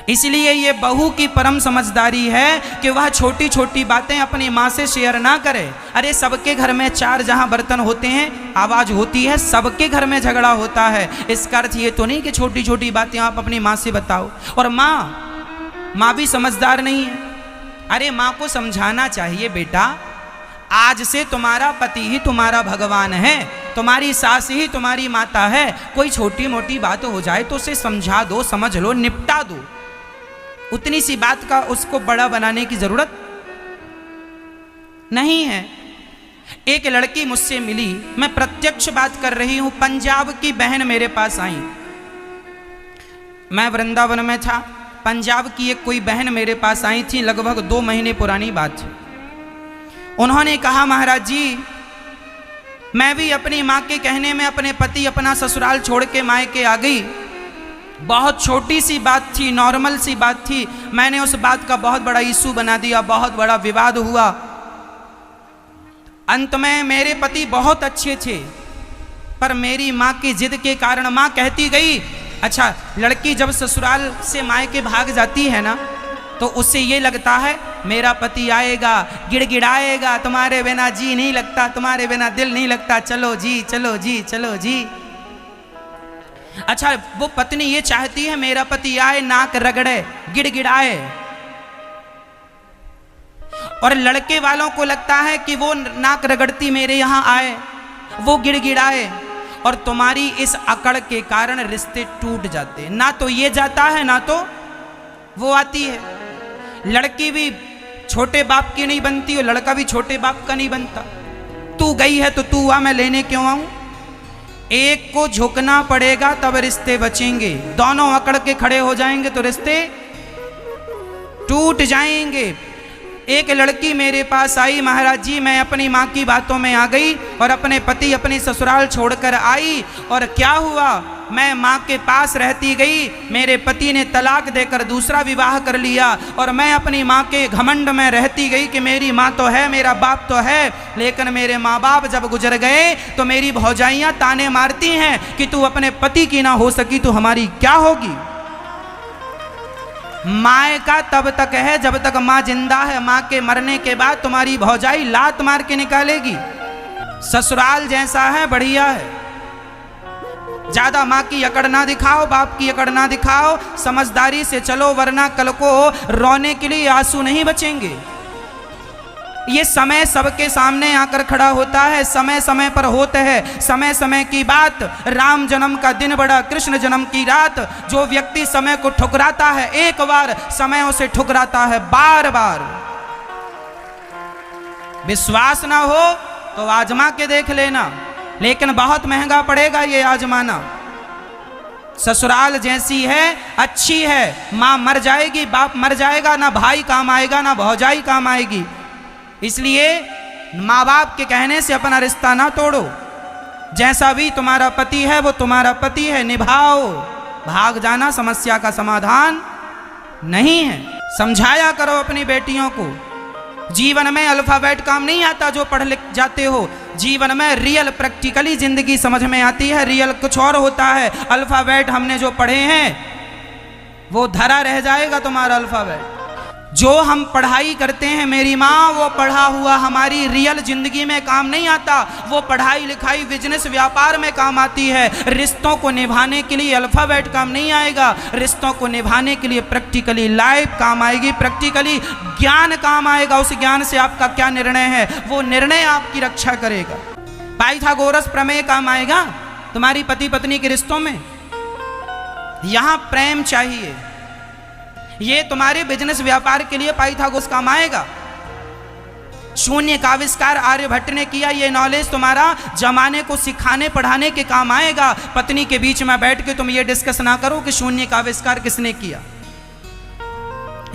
इसलिए ये बहू की परम समझदारी है कि वह छोटी छोटी बातें अपनी माँ से शेयर ना करे। अरे सबके घर में चार जहां बर्तन होते हैं, आवाज होती है, सबके घर में झगड़ा होता है। इसका अर्थ ये तो नहीं कि छोटी छोटी बातें आप अपनी माँ से बताओ। और माँ भी समझदार नहीं है। अरे माँ को समझाना चाहिए, बेटा आज से तुम्हारा पति ही तुम्हारा भगवान है, तुम्हारी सास ही तुम्हारी माता है। कोई छोटी मोटी बात हो जाए तो उसे समझा दो, समझ लो, निपटा दो। उतनी सी बात का उसको बड़ा बनाने की जरूरत नहीं है। एक लड़की मुझसे मिली, मैं प्रत्यक्ष बात कर रही हूं, पंजाब की बहन मेरे पास आई। मैं वृंदावन में था, पंजाब की एक कोई बहन मेरे पास आई थी, लगभग 2 महीने पुरानी बात थी। उन्होंने कहा महाराज जी, मैं भी अपनी माँ के कहने में अपने पति अपना ससुराल छोड़ के मायके आ गई। बहुत छोटी सी बात थी, नॉर्मल सी बात थी, मैंने उस बात का बहुत बड़ा इशू बना दिया, बहुत बड़ा विवाद हुआ। अंत में मेरे पति बहुत अच्छे थे, पर मेरी माँ की जिद के कारण माँ कहती गई। अच्छा, लड़की जब ससुराल से मायके भाग जाती है ना, तो उससे ये लगता है मेरा पति आएगा, गिड़गिड़ाएगा, तुम्हारे बिना जी नहीं लगता, तुम्हारे बिना दिल नहीं लगता, चलो जी चलो जी चलो जी। अच्छा, वो पत्नी ये चाहती है मेरा पति आए, नाक रगड़े, गिड़गिड़ाए। और लड़के वालों को लगता है कि वो नाक रगड़ती मेरे यहां आए, वो गिड़गिड़ाए। और तुम्हारी इस अकड़ के कारण रिश्ते टूट जाते, ना तो ये जाता है ना तो वो आती है। लड़की भी छोटे बाप की नहीं बनती और लड़का भी छोटे बाप का नहीं बनता। तू गई है तो तू आ, मैं लेने क्यों आऊं? एक को झुकना पड़ेगा तब रिश्ते बचेंगे। दोनों अकड़ के खड़े हो जाएंगे तो रिश्ते टूट जाएंगे। एक लड़की मेरे पास आई, महाराज जी मैं अपनी माँ की बातों में आ गई और अपने पति अपनी ससुराल छोड़कर आई। और क्या हुआ, मैं माँ के पास रहती गई, मेरे पति ने तलाक देकर दूसरा विवाह कर लिया। और मैं अपनी माँ के घमंड में रहती गई कि मेरी माँ तो है, मेरा बाप तो है, लेकिन मेरे माँ बाप जब गुजर गए तो मेरी भौजाइयाँ ताने मारती हैं कि तू अपने पति की ना हो सकी तो हमारी क्या होगी। माँ का तब तक है जब तक माँ जिंदा है, माँ के मरने के बाद तुम्हारी भौजाई लात मार के निकालेगी। ससुराल जैसा है बढ़िया है, ज्यादा माँ की अकड़ ना दिखाओ, बाप की अकड़ ना दिखाओ, समझदारी से चलो, वरना कल को रोने के लिए आंसू नहीं बचेंगे। ये समय सबके सामने आकर खड़ा होता है, समय समय पर होता है, समय समय की बात। राम जन्म का दिन बड़ा, कृष्ण जन्म की रात। जो व्यक्ति समय को ठुकराता है एक बार, समय उसे ठुकराता है बार बार। विश्वास ना हो तो आजमा के देख लेना, लेकिन बहुत महंगा पड़ेगा ये आजमाना। ससुराल जैसी है, अच्छी है, माँ मर जाएगी, बाप मर जाएगा, ना भाई काम आएगा ना भौजाई काम आएगी। इसलिए माँ बाप के कहने से अपना रिश्ता ना तोड़ो। जैसा भी तुम्हारा पति है वो तुम्हारा पति है, निभाओ। भाग जाना समस्या का समाधान नहीं है। समझाया करो अपनी बेटियों को, जीवन में अल्फाबेट काम नहीं आता जो पढ़ लिख जाते हो। जीवन में रियल प्रैक्टिकली जिंदगी समझ में आती है, रियल कुछ और होता है। अल्फाबेट हमने जो पढ़े हैं वो धरा रह जाएगा तुम्हारा अल्फाबेट। जो हम पढ़ाई करते हैं मेरी माँ, वो पढ़ा हुआ हमारी रियल जिंदगी में काम नहीं आता। वो पढ़ाई लिखाई बिजनेस व्यापार में काम आती है। रिश्तों को निभाने के लिए अल्फाबेट काम नहीं आएगा, रिश्तों को निभाने के लिए प्रैक्टिकली लाइफ काम आएगी, प्रैक्टिकली ज्ञान काम आएगा। उस ज्ञान से आपका क्या निर्णय है, वो निर्णय आपकी रक्षा करेगा। पाइथागोरस प्रमेय काम आएगा तुम्हारी पति पत्नी के रिश्तों में। यहां प्रेम चाहिए, ये तुम्हारे बिजनेस व्यापार के लिए पाइथागोरस काम आएगा। शून्य का आविष्कार आर्यभट्ट ने किया, ये नॉलेज तुम्हारा जमाने को सिखाने पढ़ाने के काम आएगा। पत्नी के बीच में बैठ के तुम ये डिस्कस ना करो कि शून्य का आविष्कार किसने किया।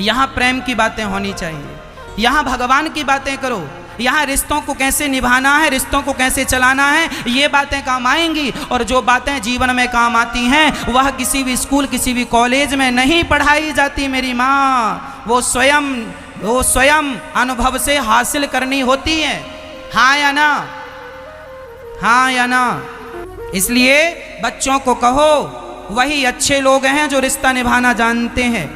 यहां प्रेम की बातें होनी चाहिए, यहां भगवान की बातें करो, यहाँ रिश्तों को कैसे निभाना है, रिश्तों को कैसे चलाना है, ये बातें काम आएंगी। और जो बातें जीवन में काम आती हैं वह किसी भी स्कूल किसी भी कॉलेज में नहीं पढ़ाई जाती मेरी माँ, वो स्वयं अनुभव से हासिल करनी होती है। हाँ या ना? हाँ या ना? इसलिए बच्चों को कहो, वही अच्छे लोग हैं जो रिश्ता निभाना जानते हैं।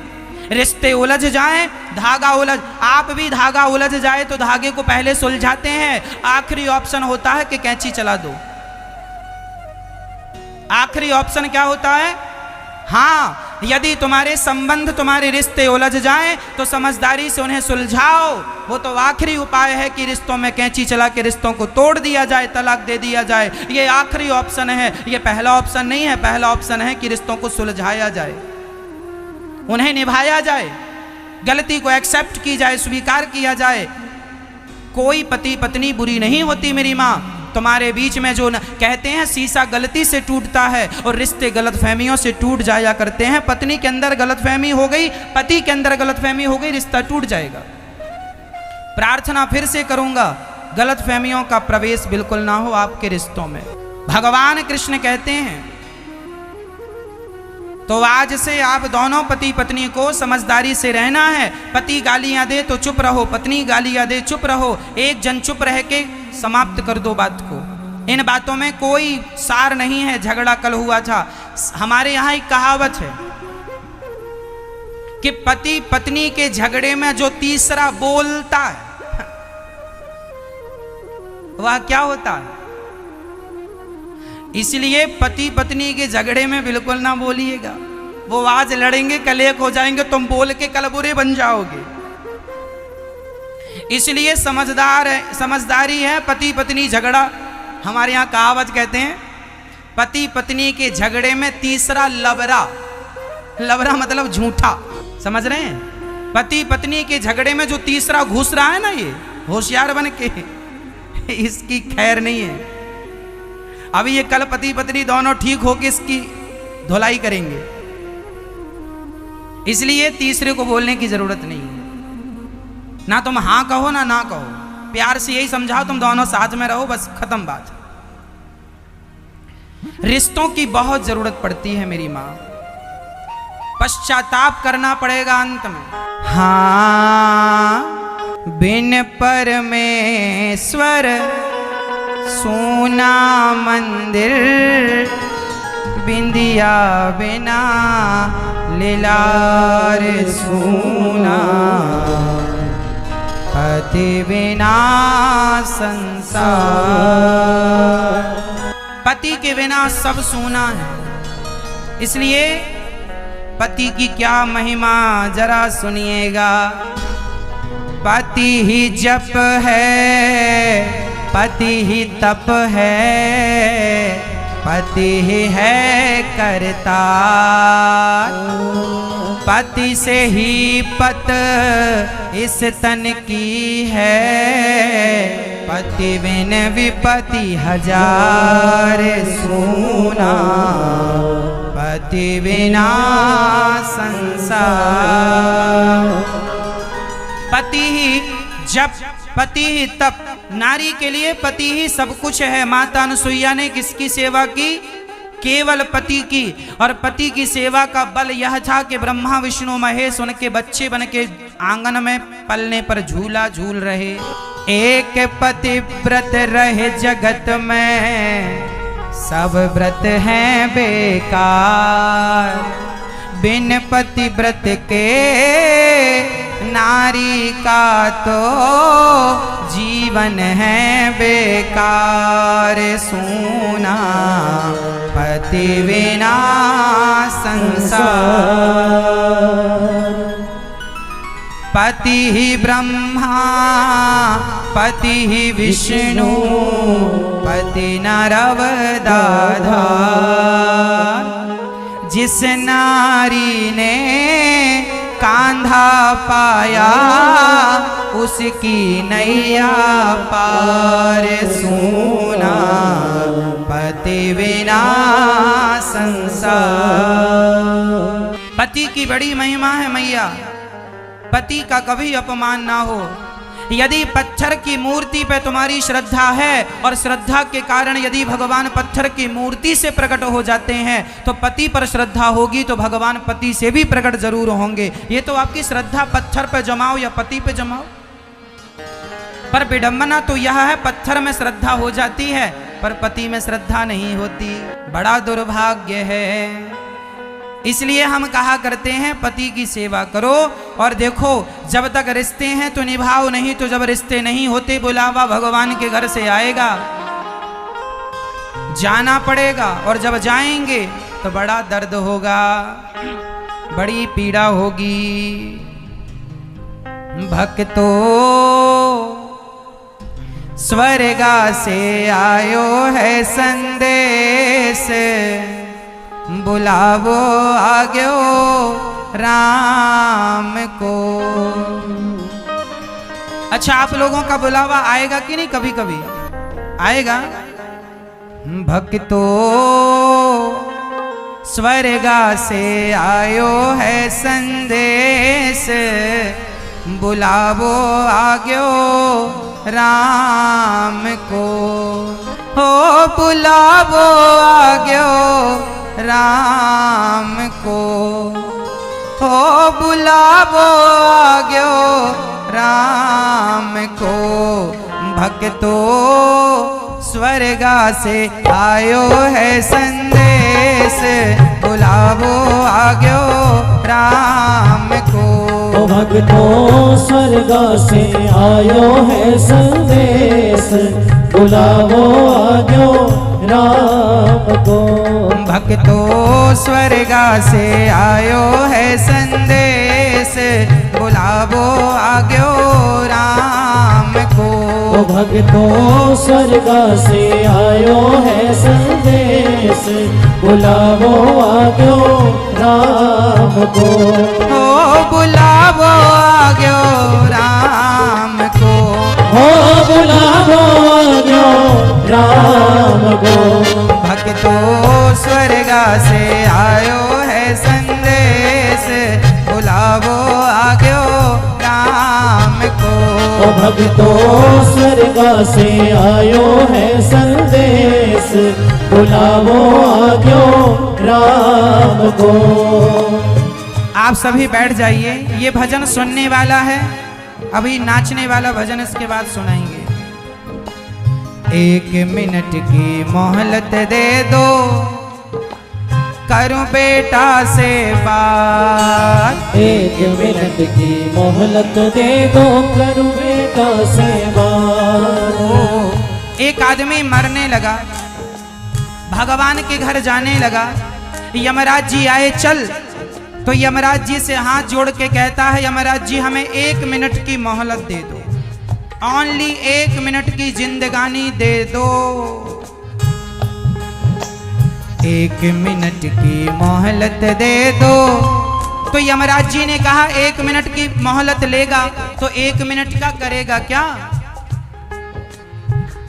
रिश्ते उलझ जाएं, धागा उलझ, आप भी धागा उलझ जाए तो धागे को पहले सुलझाते हैं। आखिरी ऑप्शन होता है कि कैंची चला दो। आखिरी ऑप्शन क्या होता है? हाँ, यदि तुम्हारे संबंध, तुम्हारे रिश्ते उलझ जाएं तो समझदारी से उन्हें सुलझाओ। वो तो आखिरी उपाय है कि रिश्तों में कैंची चला के रिश्तों को तोड़ दिया जाए, तलाक दे दिया जाए। ये आखिरी ऑप्शन है, ये पहला ऑप्शन नहीं है। पहला ऑप्शन है कि रिश्तों को सुलझाया जाए, उन्हें निभाया जाए, गलती को एक्सेप्ट की जाए, स्वीकार किया जाए। कोई पति पत्नी बुरी नहीं होती मेरी माँ। तुम्हारे बीच में जो कहते हैं शीशा गलती से टूटता है और रिश्ते गलतफहमियों से टूट जाया करते हैं। पत्नी के अंदर गलतफहमी हो गई, पति के अंदर गलतफहमी हो गई, रिश्ता टूट जाएगा। प्रार्थना फिर से करूंगा, गलतफहमियों का प्रवेश बिल्कुल ना हो आपके रिश्तों में। भगवान कृष्ण कहते हैं तो आज से आप दोनों पति पत्नी को समझदारी से रहना है। पति गालियां दे तो चुप रहो, पत्नी गालियां दे चुप रहो। एक जन चुप रह के समाप्त कर दो बात को। इन बातों में कोई सार नहीं है। झगड़ा कल हुआ था, हमारे यहाँ एक कहावत है कि पति पत्नी के झगड़े में जो तीसरा बोलता है वह क्या होता है। इसलिए पति पत्नी के झगड़े में बिल्कुल ना बोलिएगा। वो आज लड़ेंगे, कल एक हो जाएंगे, तुम बोल के कल बुरे बन जाओगे। इसलिए समझदारी है। पति पत्नी झगड़ा, हमारे यहाँ कहावत कहते हैं पति पत्नी के झगड़े में तीसरा लबरा, लबरा मतलब झूठा, समझ रहे हैं। पति पत्नी के झगड़े में जो तीसरा घुस रहा है ना, ये होशियार बन के, इसकी खैर नहीं है। अभी ये कल पति पत्नी दोनों ठीक होके इसकी धुलाई करेंगे। इसलिए तीसरे को बोलने की जरूरत नहीं है। ना तुम हाँ कहो ना कहो, प्यार से यही समझाओ तुम दोनों साथ में रहो, बस खत्म बात। रिश्तों की बहुत जरूरत पड़ती है मेरी माँ। पश्चाताप करना पड़ेगा अंत में। हाँ, बिन परमेश्वर सोना मंदिर, बिंदिया बिना लीलार सोना, पति बिना संसार। पति के बिना सब सोना है। इसलिए पति की क्या महिमा जरा सुनिएगा। पति ही जप है, पति ही तप है, पति ही है करता। पति से ही पत इस तन की है, पति बिन विपति हजार सोना, पति बिना संसार। पति ही जप, पति ही तप। नारी के लिए पति ही सब कुछ है। माता अनुसुईया ने किसकी सेवा की? केवल पति की। और पति की सेवा का बल यह था कि ब्रह्मा विष्णु महेश उनके बच्चे बन के आंगन में पलने पर झूला झूल रहे। एक पति व्रत रहे जगत में, सब व्रत हैं बेकार। बिन पति व्रत के नारी का तो जीवन है बेकार सोना, पति बिना संसार। पति ही ब्रह्मा, पति ही विष्णु, पति नरवदाधार। जिस नारी ने कांधा पाया, उसकी नैया पार सोना, पति बिना संसार। पति की बड़ी महिमा है मैया। पति का कभी अपमान ना हो। यदि पत्थर की मूर्ति पे तुम्हारी श्रद्धा है और श्रद्धा के कारण यदि भगवान पत्थर की मूर्ति से प्रकट हो जाते हैं तो पति पर श्रद्धा होगी तो भगवान पति से भी प्रकट जरूर होंगे। ये तो आपकी श्रद्धा पत्थर पे जमाओ या पति पे जमाओ। पर विडंबना तो यह है पत्थर में श्रद्धा हो जाती है पर पति में श्रद्धा नहीं होती। बड़ा दुर्भाग्य है। इसलिए हम कहा करते हैं पति की सेवा करो। और देखो जब तक रिश्ते हैं तो निभाओ, नहीं तो जब रिश्ते नहीं होते बुलावा भगवान के घर से आएगा, जाना पड़ेगा। और जब जाएंगे तो बड़ा दर्द होगा, बड़ी पीड़ा होगी। भक्तो स्वर्गा से आयो है संदेश, बुलावो आग्यो राम को। अच्छा, आप लोगों का बुलावा आएगा कि नहीं? कभी कभी आएगा। भक्तो स्वर्गा से आयो है संदेश, बुलावो आग्यो राम को। हो बुलावो आग्यो राम को, हो बुलावो आग्यो राम को। भक्तो स्वर्गा से आयो है संदेश, बुलावो आग्यो राम को। भक्तो स्वर्गा से आयो है संदेश, बुलावो आग्यो राम को। भक्तो स्वर्गा से आयो है संदेश, बुलावो आग्यो राम को। भक्तो स्वर्गा से आयो है संदेश, बुलावो आग्यो राम को। हो बुलावो आग्यो राम को, हो बुलावो आग्यो राम को। भक्तो स्वर्गा से आयो है संदेश, बुलावो आग्यो राम को। भक्तो स्वर्गा से आयो है संदेश, बुलावो आग्यो राम को। आप सभी बैठ जाइए। ये भजन सुनने वाला है, अभी नाचने वाला भजन इसके बाद सुनाएंगे। 1 मिनट की मोहलत दे दो, करूं बेटा से बात। 1 मिनट की मोहलत दे दो, करूं बेटा से बात। एक आदमी मरने लगा, भगवान के घर जाने लगा। यमराज जी आए, चल। तो यमराज जी से हाथ जोड़ के कहता है, यमराज जी हमें 1 मिनट की मोहलत दे दो, ओनली 1 मिनट की जिंदगानी दे दो। 1 मिनट की मोहलत दे दो। तो यमराज जी ने कहा 1 मिनट की मोहलत लेगा तो 1 मिनट का करेगा क्या?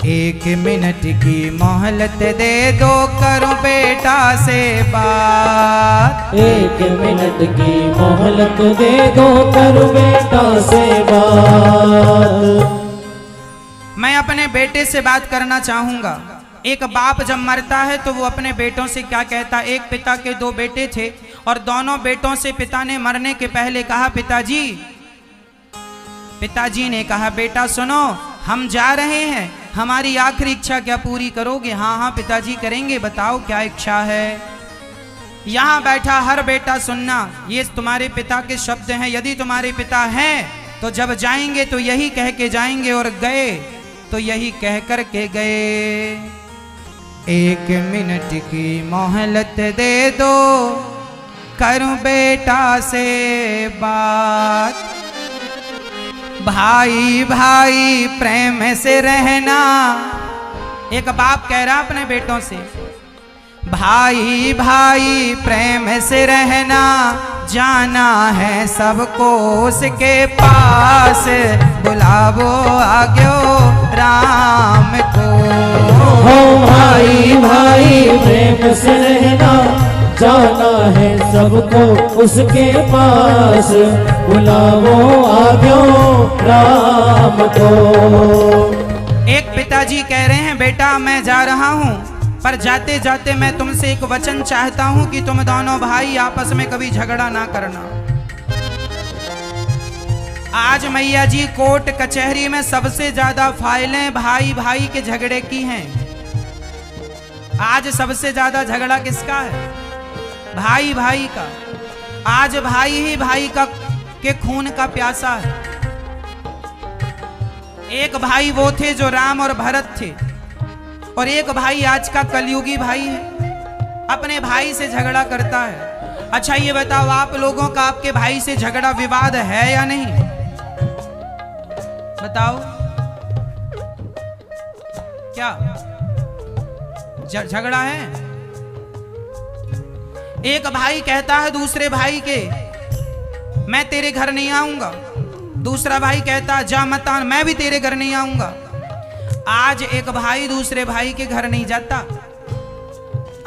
1 मिनट की मोहलत दे दो, करूं बेटा से बात। 1 मिनट की मोहलत दे दो, करूं बेटा से बात। मैं अपने बेटे से बात करना चाहूंगा। एक बाप जब मरता है तो वो अपने बेटों से क्या कहता? एक पिता के 2 बेटे थे और दोनों बेटों से पिता ने मरने के पहले कहा, पिताजी ने कहा, बेटा सुनो, हम जा रहे हैं, हमारी आखिरी इच्छा क्या पूरी करोगे? हाँ हाँ पिताजी करेंगे, बताओ क्या इच्छा है। यहाँ बैठा हर बेटा सुनना, ये तुम्हारे पिता के शब्द हैं। यदि तुम्हारे पिता हैं तो जब जाएंगे तो यही कह के जाएंगे और गए तो यही कह कर के गए। 1 मिनट की मोहलत दे दो, करूं बेटा से बात। भाई भाई प्रेम से रहना। एक बाप कह रहा अपने बेटों से, भाई भाई प्रेम से रहना, जाना है सबको उसके पास, बुलावो आग्यो राम को। हो भाई भाई प्रेम से रहना, जाना है सबको उसके पास, बुलावो आज्ञो राम को। एक पिताजी कह रहे हैं, बेटा मैं जा रहा हूँ, पर जाते जाते मैं तुमसे एक वचन चाहता हूँ कि तुम दोनों भाई आपस में कभी झगड़ा ना करना। आज मैया जी कोर्ट कचहरी में सबसे ज्यादा फाइलें भाई भाई के झगड़े की हैं। आज सबसे ज्यादा झगड़ा किसका है? भाई भाई का। आज भाई ही भाई का के खून का प्यासा है। एक भाई वो थे जो राम और भरत थे, और एक भाई आज का कलयुगी भाई है, अपने भाई से झगड़ा करता है। अच्छा ये बताओ, आप लोगों का आपके भाई से झगड़ा विवाद है या नहीं? बताओ क्या झगड़ा है? एक भाई कहता है दूसरे भाई के, मैं तेरे घर नहीं आऊंगा। दूसरा भाई कहता है, जा मत आ, मैं भी तेरे घर नहीं आऊंगा। आज एक भाई दूसरे भाई के घर नहीं जाता।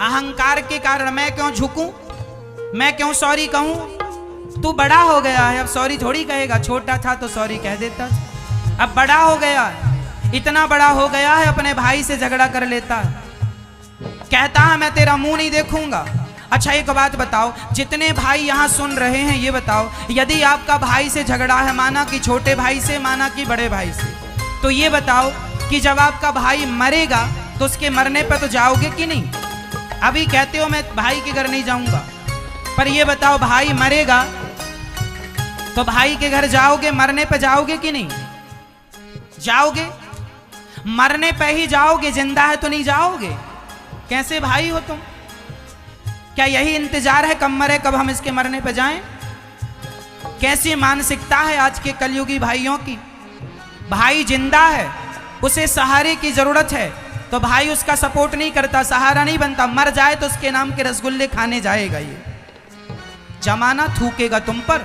अहंकार के कारण मैं क्यों झुकूं, मैं क्यों सॉरी कहूं? तू बड़ा हो गया है, अब सॉरी थोड़ी कहेगा। छोटा था तो सॉरी कह देता, अब बड़ा हो गया है, इतना बड़ा हो गया है, अपने भाई से झगड़ा कर लेता है। कहता है मैं तेरा मुंह नहीं देखूंगा। अच्छा एक बात बताओ, जितने भाई यहाँ सुन रहे हैं ये बताओ, यदि आपका भाई से झगड़ा है, माना कि छोटे भाई से, माना कि बड़े भाई से, तो ये बताओ कि जब आपका भाई मरेगा तो उसके मरने पर तो जाओगे कि नहीं? अभी कहते हो मैं भाई के घर नहीं जाऊंगा, पर ये बताओ भाई मरेगा तो भाई के घर जाओगे, मरने पर जाओगे कि नहीं? जाओगे। मरने पे ही जाओगे, जिंदा है तो नहीं जाओगे। कैसे भाई हो तुम? क्या यही इंतजार है कब मरे, कब हम इसके मरने पे जाएं? कैसी मानसिकता है आज के कलयुगी भाइयों की। भाई जिंदा है, उसे सहारे की जरूरत है, तो भाई उसका सपोर्ट नहीं करता, सहारा नहीं बनता। मर जाए तो उसके नाम के रसगुल्ले खाने जाएगा। ये जमाना थूकेगा तुम पर।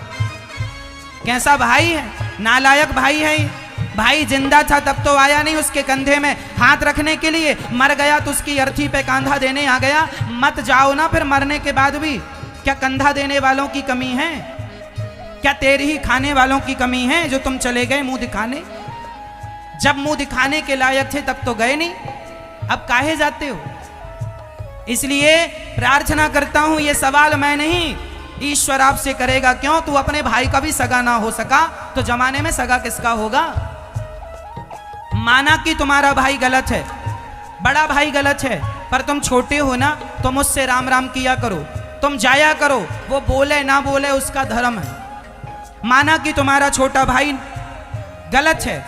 कैसा भाई है, नालायक भाई है। भाई जिंदा था तब तो आया नहीं उसके कंधे में हाथ रखने के लिए, मर गया तो उसकी अर्थी पे कंधा देने आ गया। मत जाओ ना फिर मरने के बाद भी। क्या कंधा देने वालों की कमी है? क्या तेरे ही खाने वालों की कमी है जो तुम चले गए मुंह दिखाने? जब मुंह दिखाने के लायक थे तब तो गए नहीं, अब काहे जाते हो? इसलिए प्रार्थना करता हूं, ये सवाल मैं नहीं, ईश्वर आपसे करेगा। क्यों? तू अपने भाई का भी सगा ना हो सका तो जमाने में सगा किसका होगा? माना कि तुम्हारा भाई गलत है, बड़ा भाई गलत है, पर तुम छोटे हो ना, तुम उससे राम राम किया करो, तुम जाया करो। वो बोले ना बोले उसका धर्म है। माना कि तुम्हारा छोटा भाई गलत है,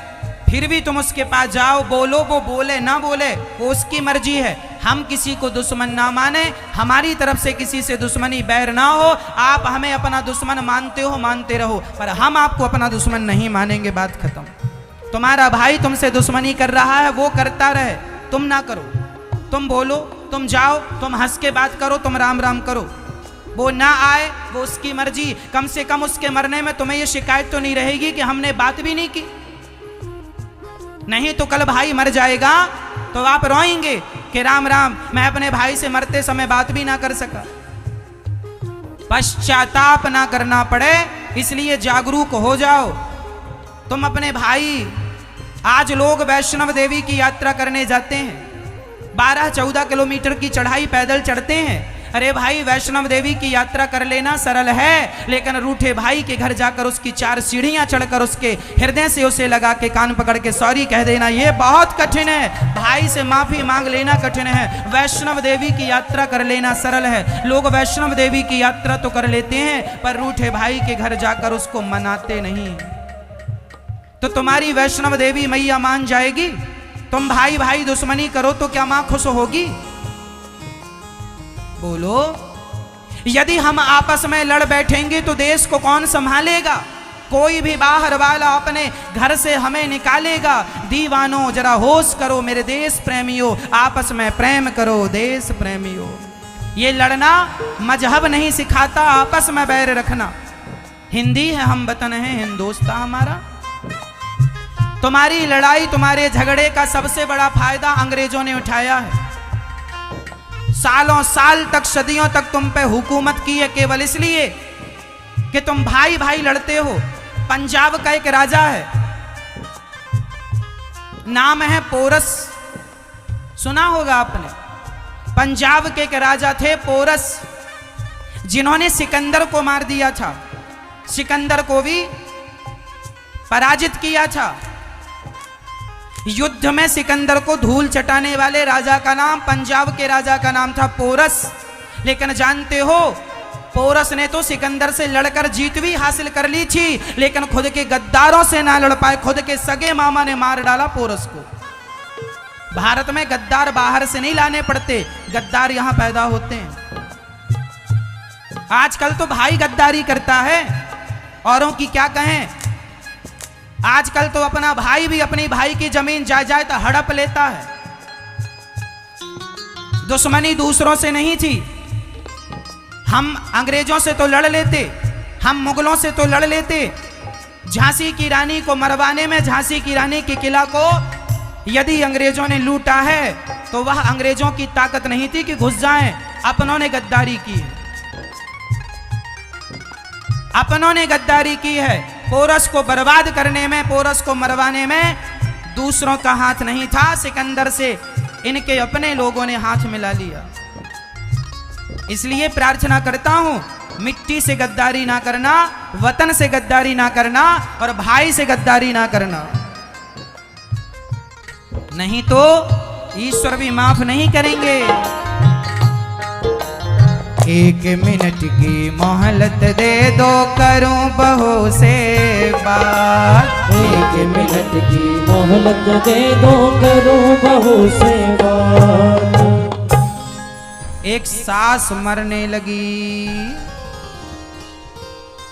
फिर भी तुम उसके पास जाओ, बोलो, वो बोले ना बोले वो उसकी मर्जी है। हम किसी को दुश्मन ना माने, हमारी तरफ से किसी से दुश्मनी बैर ना हो। आप हमें अपना दुश्मन मानते हो, मानते रहो, पर हम आपको अपना दुश्मन नहीं मानेंगे। बात खत्म। तुम्हारा भाई तुमसे दुश्मनी कर रहा है, वो करता रहे, तुम ना करो। तुम बोलो, तुम जाओ, तुम हंस के बात करो, तुम राम राम करो। वो ना आए वो उसकी मर्जी। कम से कम उसके मरने में तुम्हें ये शिकायत तो नहीं रहेगी कि हमने बात भी नहीं की। नहीं तो कल भाई मर जाएगा तो आप रोएंगे कि राम राम, मैं अपने भाई से मरते समय बात भी ना कर सका। पश्चाताप ना करना पड़े, इसलिए जागरूक हो जाओ। तुम अपने भाई, आज लोग वैष्णव देवी की यात्रा करने जाते हैं, 12-14 किलोमीटर की चढ़ाई पैदल चढ़ते हैं। अरे भाई, वैष्णव देवी की यात्रा कर लेना सरल है, लेकिन रूठे भाई के घर जाकर उसकी 4 सीढ़ियां चढ़कर उसके हृदय से उसे लगा के कान पकड़ के सॉरी कह देना, ये बहुत कठिन है। भाई से माफी मांग लेना कठिन है। वैष्णव देवी की यात्रा कर लेना सरल है। लोग वैष्णव देवी की यात्रा तो कर लेते हैं, पर रूठे भाई के घर जाकर उसको मनाते नहीं। तो तुम्हारी वैष्णव देवी मैया मान जाएगी? तुम भाई भाई दुश्मनी करो तो क्या मां खुश होगी? बोलो। यदि हम आपस में लड़ बैठेंगे तो देश को कौन संभालेगा? कोई भी बाहर वाला अपने घर से हमें निकालेगा। दीवानों जरा होश करो मेरे देश प्रेमियों, आपस में प्रेम करो देश प्रेमियों। ये लड़ना मजहब नहीं सिखाता, आपस में बैर रखना। हिंदी है हम वतन है हिंदुस्तान हमारा। तुम्हारी लड़ाई, तुम्हारे झगड़े का सबसे बड़ा फायदा अंग्रेजों ने उठाया है। सालों साल तक, सदियों तक तुम पे हुकूमत की है केवल इसलिए कि तुम भाई भाई लड़ते हो। पंजाब का एक राजा है, नाम है पोरस, सुना होगा आपने। पंजाब के एक राजा थे पोरस, जिन्होंने सिकंदर को मार दिया था, सिकंदर को भी पराजित किया था। युद्ध में सिकंदर को धूल चटाने वाले राजा का नाम, पंजाब के राजा का नाम था पोरस। लेकिन जानते हो, पोरस ने तो सिकंदर से लड़कर जीत भी हासिल कर ली थी, लेकिन खुद के गद्दारों से ना लड़ पाए। खुद के सगे मामा ने मार डाला पोरस को। भारत में गद्दार बाहर से नहीं लाने पड़ते, गद्दार यहां पैदा होते हैं। आजकल तो भाई गद्दारी करता है, औरों की क्या कहें। आजकल तो अपना भाई भी अपनी भाई की जमीन जायदाद हड़प लेता है। दुश्मनी दूसरों से नहीं थी। हम अंग्रेजों से तो लड़ लेते, हम मुगलों से तो लड़ लेते। झांसी की रानी को मरवाने में, झांसी की रानी के किला को यदि अंग्रेजों ने लूटा है तो वह अंग्रेजों की ताकत नहीं थी कि घुस जाएं। अपनों ने गद्दारी की है, अपनों ने गद्दारी की है। पोरस को बर्बाद करने में, पोरस को मरवाने में दूसरों का हाथ नहीं था। सिकंदर से इनके अपने लोगों ने हाथ मिला लिया। इसलिए प्रार्थना करता हूं, मिट्टी से गद्दारी ना करना, वतन से गद्दारी ना करना, और भाई से गद्दारी ना करना, नहीं तो ईश्वर भी माफ नहीं करेंगे। एक मिनट की मोहलत दे दो, करूं बहू से बात। एक मिनट की मोहलत दे दो, करूं बहू से बात। एक सास मरने लगी।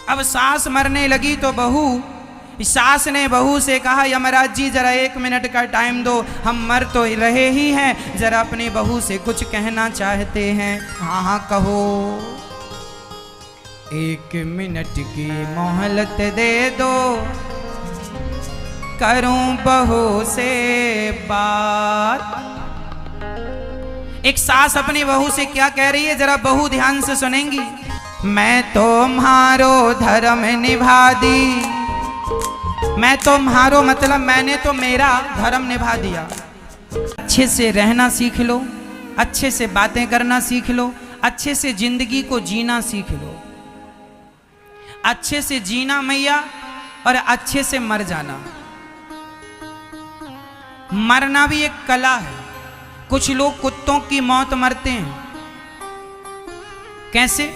अब सास मरने लगी तो बहू, सास ने बहू से कहा, यमराज जी जरा 1 मिनट का टाइम दो, हम मर तो रहे ही हैं, जरा अपनी बहू से कुछ कहना चाहते हैं। हाँ हाँ कहो। 1 मिनट की मोहलत दे दो, करूं बहू से बात। एक सास अपनी बहू से क्या कह रही है, जरा बहू ध्यान से सुनेंगी। मैं तुम्हारो धर्म निभा दी, मैं तुम्हारो मतलब मैंने तो मेरा धर्म निभा दिया। अच्छे से रहना सीख लो, अच्छे से बातें करना सीख लो, अच्छे से जिंदगी को जीना सीख लो। अच्छे से जीना मैया, और अच्छे से मर जाना। मरना भी एक कला है। कुछ लोग कुत्तों की मौत मरते हैं। कैसे?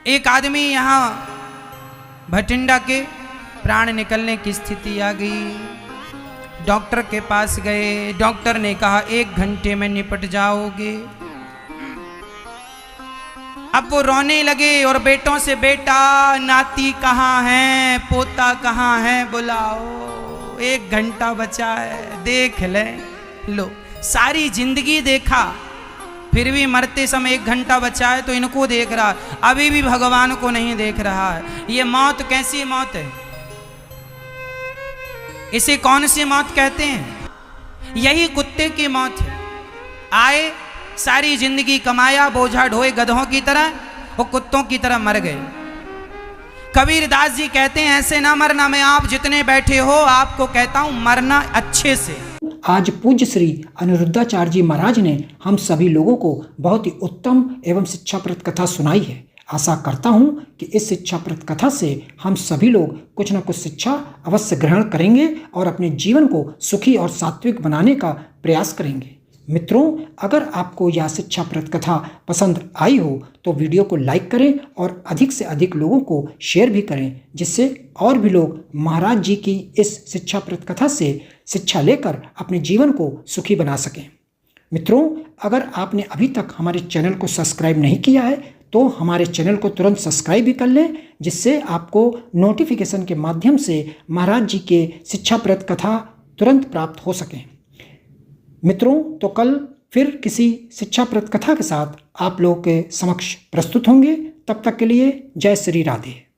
एक आदमी यहां भटिंडा के प्राण निकलने की स्थिति आ गई। डॉक्टर के पास गए, डॉक्टर ने कहा 1 घंटे में निपट जाओगे। अब वो रोने लगे और बेटों से, बेटा नाती कहाँ है, पोता कहाँ है, बुलाओ, 1 घंटा बचा है, देख ले। लो, सारी जिंदगी देखा, फिर भी मरते समय 1 घंटा बचा है तो इनको देख रहा, अभी भी भगवान को नहीं देख रहा है। ये मौत कैसी मौत है? इसे कौन सी मौत कहते हैं? यही कुत्ते की मौत है। आए, सारी जिंदगी कमाया, बोझा ढोए गधों की तरह, वो कुत्तों की तरह मर गए। कबीरदास जी कहते हैं ऐसे ना मरना। मैं आप जितने बैठे हो आपको कहता हूं मरना अच्छे से। आज पूज्य श्री अनिरुद्धाचार्य जी महाराज ने हम सभी लोगों को बहुत ही उत्तम एवं शिक्षाप्रद कथा सुनाई है। आशा करता हूं कि इस शिक्षाप्रद कथा से हम सभी लोग कुछ न कुछ शिक्षा अवश्य ग्रहण करेंगे और अपने जीवन को सुखी और सात्विक बनाने का प्रयास करेंगे। मित्रों, अगर आपको यह शिक्षाप्रद कथा पसंद आई हो तो वीडियो को लाइक करें और अधिक से अधिक लोगों को शेयर भी करें, जिससे और भी लोग महाराज जी की इस शिक्षाप्रद कथा से शिक्षा लेकर अपने जीवन को सुखी बना सकें। मित्रों, अगर आपने अभी तक हमारे चैनल को सब्सक्राइब नहीं किया है तो हमारे चैनल को तुरंत सब्सक्राइब भी कर लें, जिससे आपको नोटिफिकेशन के माध्यम से महाराज जी के शिक्षाप्रद कथा तुरंत प्राप्त हो सकें। मित्रों, तो कल फिर किसी शिक्षाप्रद कथा के साथ आप लोगों के समक्ष प्रस्तुत होंगे। तब तक के लिए जय श्री राधे।